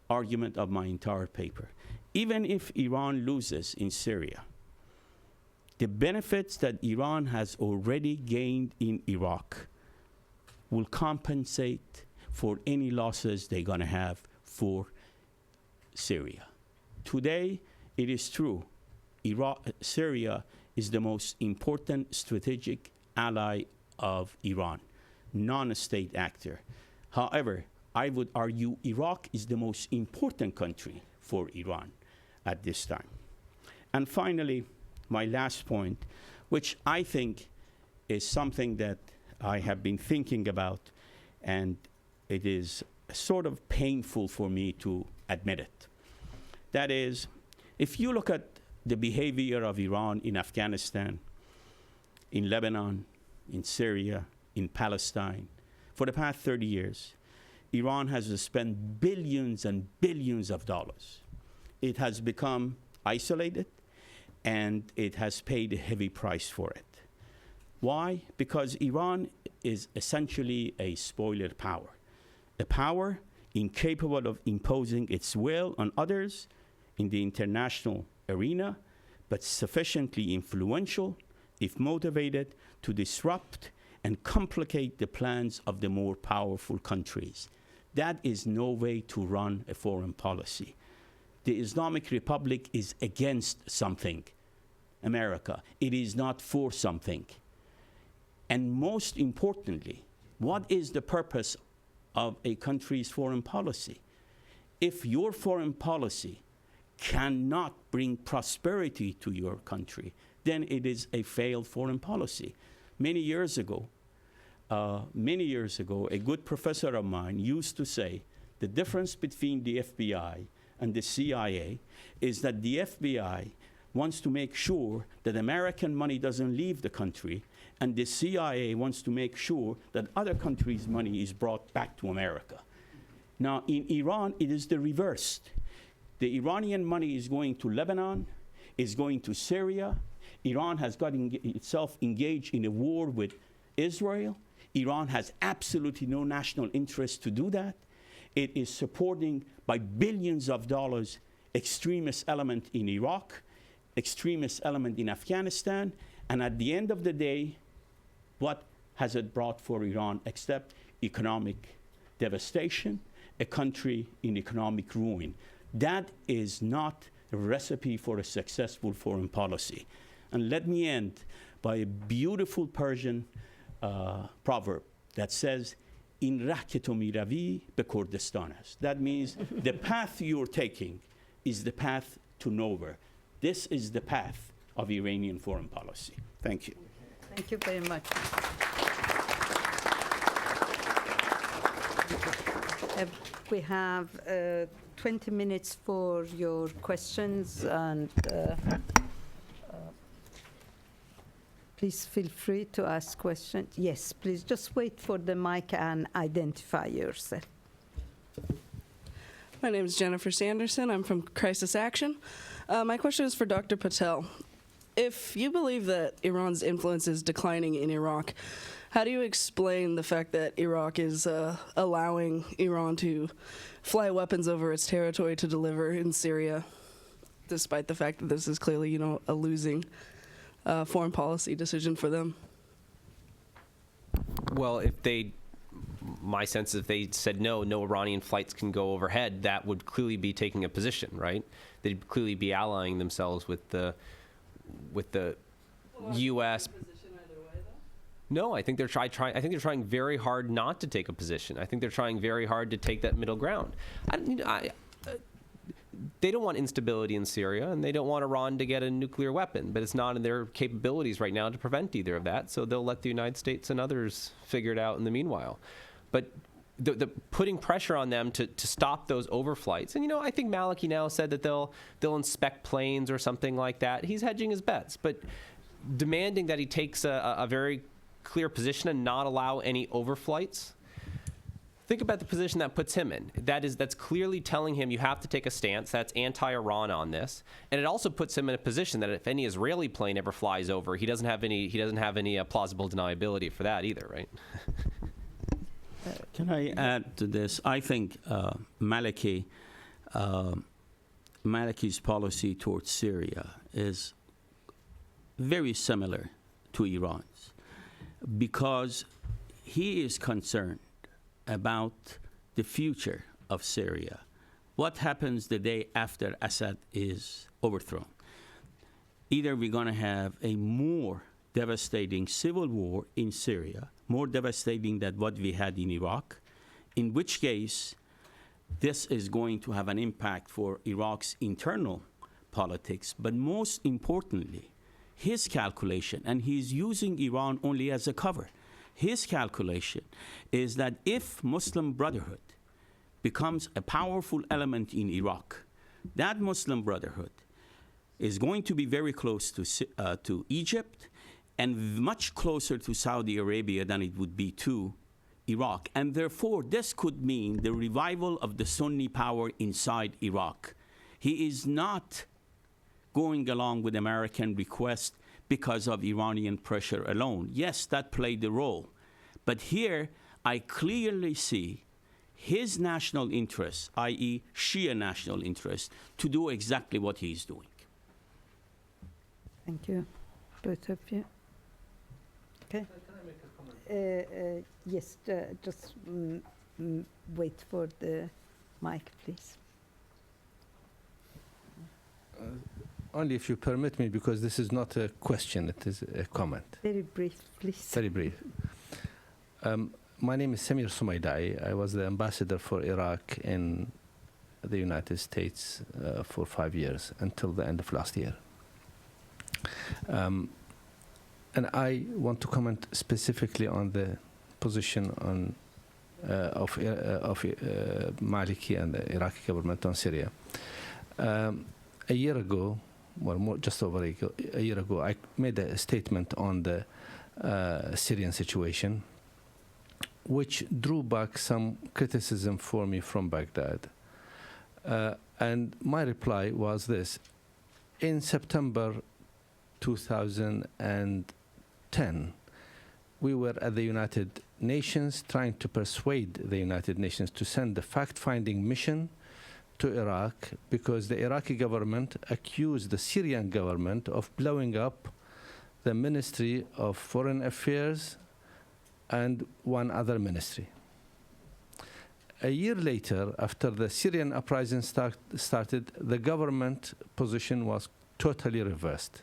argument of my entire paper. Even if Iran loses in Syria, the benefits that Iran has already gained in Iraq will compensate for any losses they're going to have for Syria. Today, it is true, Syria is the most important strategic ally of Iran, non-state actor. However, I would argue Iraq is the most important country for Iran at this time. And finally, my last point, which I think is something that I have been thinking about, and it is sort of painful for me to admit it. That is, if you look at the behavior of Iran in Afghanistan, in Lebanon, in Syria, in Palestine, for the past 30 years, Iran has spent billions and billions of dollars. It has become isolated, and it has paid a heavy price for it. Why? Because Iran is essentially a spoiler power, a power incapable of imposing its will on others in the international arena, but sufficiently influential if motivated, to disrupt and complicate the plans of the more powerful countries. That is no way to run a foreign policy. The Islamic Republic is against something, America. It is not for something. And most importantly, what is the purpose of a country's foreign policy? If your foreign policy cannot bring prosperity to your country, then it is a failed foreign policy. Many years ago, a good professor of mine used to say the difference between the FBI and the CIA is that the FBI wants to make sure that American money doesn't leave the country, and the CIA wants to make sure that other countries' money is brought back to America. Now, in Iran, it is the reverse. The Iranian money is going to Lebanon, is going to Syria. Iran has got itself engaged in a war with Israel. Iran has absolutely no national interest to do that. It is supporting by billions of dollars extremist element in Iraq, extremist element in Afghanistan, and at the end of the day, what has it brought for Iran except economic devastation, a country in economic ruin? That is not a recipe for a successful foreign policy. And let me end by a beautiful Persian proverb that says, "In rah ke to miravi be Kurdistan ast." That means the path you're taking is the path to nowhere. This is the path of Iranian foreign policy. Thank you. Thank you very much. We have 20 minutes for your questions, and please feel free to ask questions. Yes, please just wait for the mic and identify yourself. My name is Jennifer Sanderson. I'm from Crisis Action. My question is for Dr. Patel. If you believe that Iran's influence is declining in Iraq, how do you explain the fact that Iraq is allowing Iran to fly weapons over its territory to deliver in Syria, despite the fact that this is clearly, a losing foreign policy decision for them? Well, my sense is if they said no Iranian flights can go overhead, that would clearly be taking a position, right? They'd clearly be allying themselves with the U.S. No, I think they're trying very hard not to take a position. I think they're trying very hard to take that middle ground. They don't want instability in Syria, and they don't want Iran to get a nuclear weapon, but it's not in their capabilities right now to prevent either of that, so they'll let the United States and others figure it out in the meanwhile. But the putting pressure on them to stop those overflights, and I think Maliki now said that they'll inspect planes or something like that. He's hedging his bets, but demanding that he takes a very clear position and not allow any overflights. Think about the position that puts him in. That's clearly telling him you have to take a stance. That's anti-Iran on this, and it also puts him in a position that if any Israeli plane ever flies over, he doesn't have any plausible deniability for that either, right? Can I add to this? I think Maliki's policy towards Syria is very similar to Iran's, because he is concerned about the future of Syria. What happens the day after Assad is overthrown? Either we're going to have a more devastating civil war in Syria, more devastating than what we had in Iraq, in which case this is going to have an impact for Iraq's internal politics, but most importantly, his calculation, and he's using Iran only as a cover, his calculation is that if Muslim Brotherhood becomes a powerful element in Iraq, that Muslim Brotherhood is going to be very close to Egypt and much closer to Saudi Arabia than it would be to Iraq. And therefore, this could mean the revival of the Sunni power inside Iraq. He is not going along with American request because of Iranian pressure alone. Yes, that played a role. But here, I clearly see his national interest, i.e. Shia national interest, to do exactly what he's doing. Thank you, both of you. Okay. Can I make a comment? Yes, just wait for the mic, please. Only if you permit me, because this is not a question, it is a comment. Very brief, please. Very brief. My name is Samir Sumaidai. I was the ambassador for Iraq in the United States for 5 years until the end of last year. And I want to comment specifically on the position on of Maliki and the Iraqi government on Syria. A year ago, well, just over a year ago, I made a statement on the Syrian situation, which drew back some criticism for me from Baghdad. And my reply was this. In September 2010, we were at the United Nations trying to persuade the United Nations to send a fact-finding mission to Iraq because the Iraqi government accused the Syrian government of blowing up the Ministry of Foreign Affairs and one other ministry. A year later, after the Syrian uprising started, the government position was totally reversed.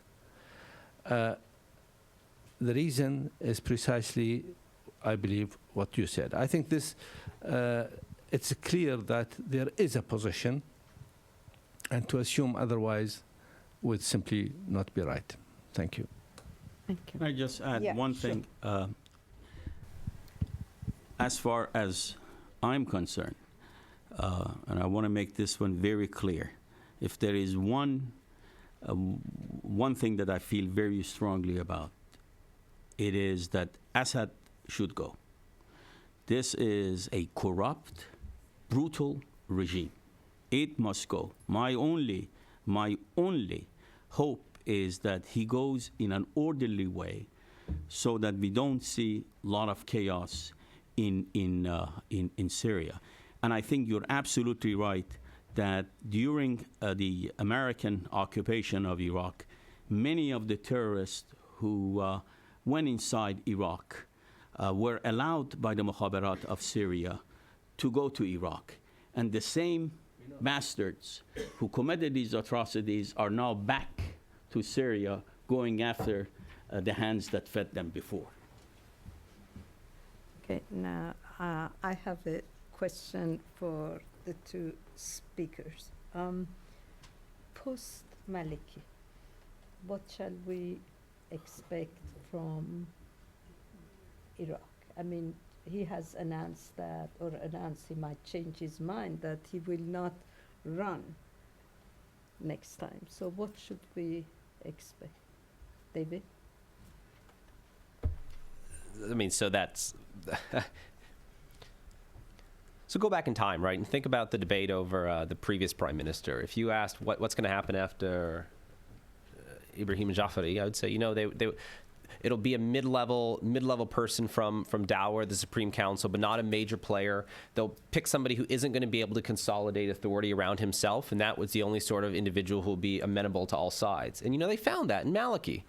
The reason is precisely, I believe, what you said. I think this, it's clear that there is a position, and to assume otherwise would simply not be right. Thank you. Thank you. Can I just add Yeah, one sure. thing? As far as I'm concerned, and I want to make this one very clear, if there is one thing that I feel very strongly about, it is that Assad should go. This is a corrupt, brutal regime. It must go. My only hope is that he goes in an orderly way so that we don't see a lot of chaos in Syria. And I think you're absolutely right that during the American occupation of Iraq, many of the terrorists who went inside Iraq were allowed by the Mukhabarat of Syria to go to Iraq. And the same bastards who committed these atrocities are now back to Syria going after the hands that fed them before. Okay, now I have a question for the two speakers. Post Maliki, what shall we expect from Iraq? I mean, he has announced that, or announced he might change his mind, that he will not run next time. So what should we expect? David? I mean, so that's so go back in time, right, and think about the debate over the previous prime minister. If you asked what's going to happen after Ibrahim Jafari, I would say, it'll be a mid-level person from Dower, the Supreme Council, but not a major player. They'll pick somebody who isn't going to be able to consolidate authority around himself, and that was the only sort of individual who will be amenable to all sides. And they found that in Maliki.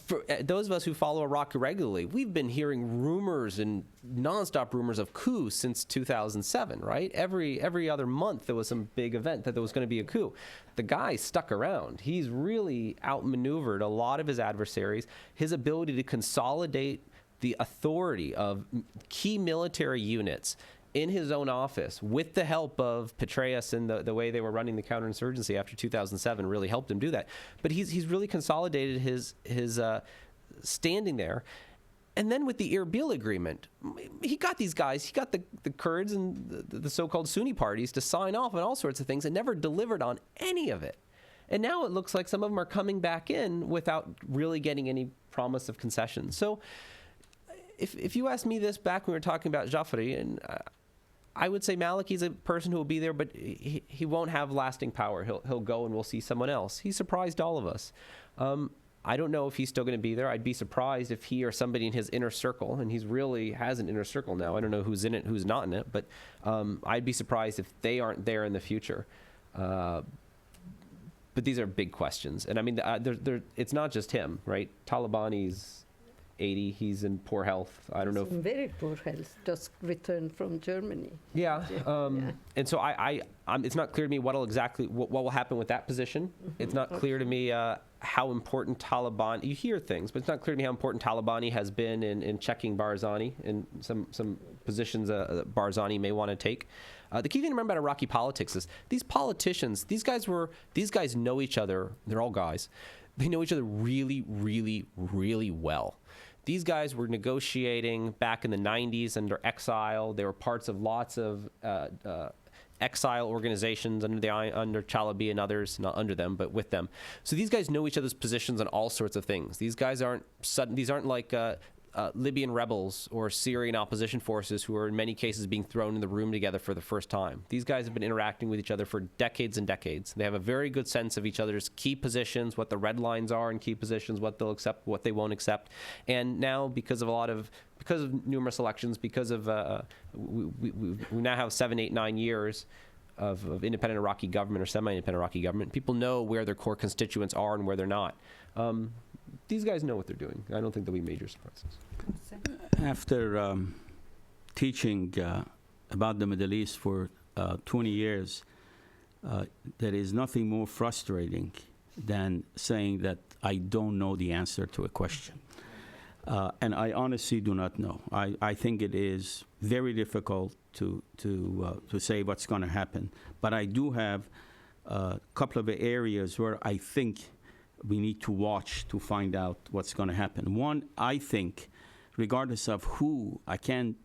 For those of us who follow Iraq regularly, we've been hearing rumors and nonstop rumors of coups since 2007, right? Every other month there was some big event that there was going to be a coup. The guy stuck around. He's really outmaneuvered a lot of his adversaries. His ability to consolidate the authority of key military units in his own office with the help of Petraeus and the way they were running the counterinsurgency after 2007 really helped him do that. But he's really consolidated his standing there. And then with the Erbil agreement, he got these guys, he got the Kurds and the so-called Sunni parties to sign off on all sorts of things and never delivered on any of it. And now it looks like some of them are coming back in without really getting any promise of concessions. So if you asked me this back when we were talking about Jafari, and I would say Maliki's a person who will be there, but he won't have lasting power. He'll go and we'll see someone else. He surprised all of us. I don't know if he's still going to be there. I'd be surprised if he or somebody in his inner circle, and he's really has an inner circle now. I don't know who's in it, who's not in it, but I'd be surprised if they aren't there in the future. but these are big questions. And I mean, it's not just him, right? Talabani's 80, he's in poor health. I don't know. In very poor health, just returned from Germany. Yeah. And so it's not clear to me what will happen with that position. It's not clear to me how important Taliban, you hear things, but it's not clear to me how important Talabani has been in checking Barzani and some positions that Barzani may want to take. The key thing to remember about Iraqi politics is these politicians, these guys know each other. They're all guys. They know each other really, really, really well. These guys were negotiating back in the 90s under exile. They were parts of lots of exile organizations under Chalabi and others, not under them, but with them. So these guys know each other's positions on all sorts of things. These guys aren't like Libyan rebels or Syrian opposition forces who are in many cases being thrown in the room together for the first time. These guys have been interacting with each other for decades and decades. They have a very good sense of each other's key positions, what the red lines are in key positions, what they'll accept, what they won't accept. And now, because of numerous elections, because of we now have 7, 8, 9 years of independent Iraqi government or semi-independent Iraqi government, people know where their core constituents are and where they're not. These guys know what they're doing. I don't think there'll be major surprises. After teaching about the Middle East for 20 years, there is nothing more frustrating than saying that I don't know the answer to a question. And I honestly do not know. I think it is very difficult to say what's going to happen. But I do have a couple of areas where I think we need to watch to find out what's going to happen. One, I think, regardless of who, I can't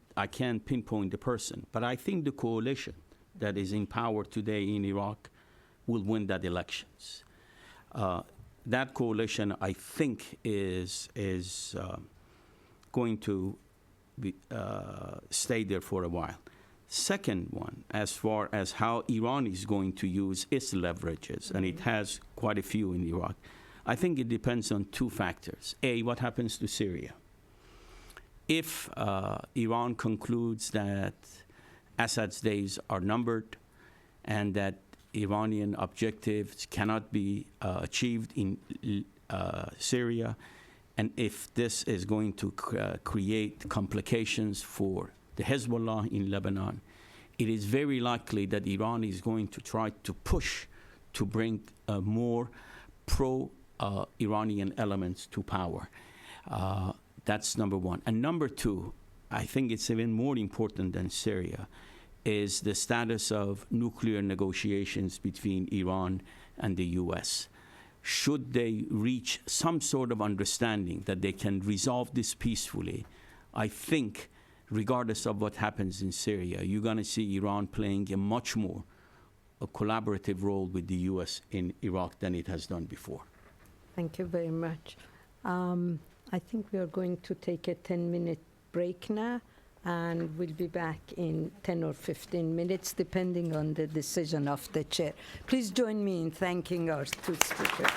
pinpoint the person, but I think the coalition that is in power today in Iraq will win that elections. That coalition, I think, is going to stay there for a while. Second one, as far as how Iran is going to use its leverages, and it has quite a few in Iraq, I think it depends on two factors. A, what happens to Syria? If Iran concludes that Assad's days are numbered and that Iranian objectives cannot be achieved in Syria, and if this is going to create complications for the Hezbollah in Lebanon, it is very likely that Iran is going to try to push to bring more pro-Iranian elements to power. That's number one. And number two, I think it's even more important than Syria, is the status of nuclear negotiations between Iran and the U.S. Should they reach some sort of understanding that they can resolve this peacefully, I think, regardless of what happens in Syria, you're going to see Iran playing a much more collaborative role with the U.S. in Iraq than it has done before. Thank you very much. I think we are going to take a 10-minute break now, and we'll be back in 10 or 15 minutes, depending on the decision of the chair. Please join me in thanking our two speakers.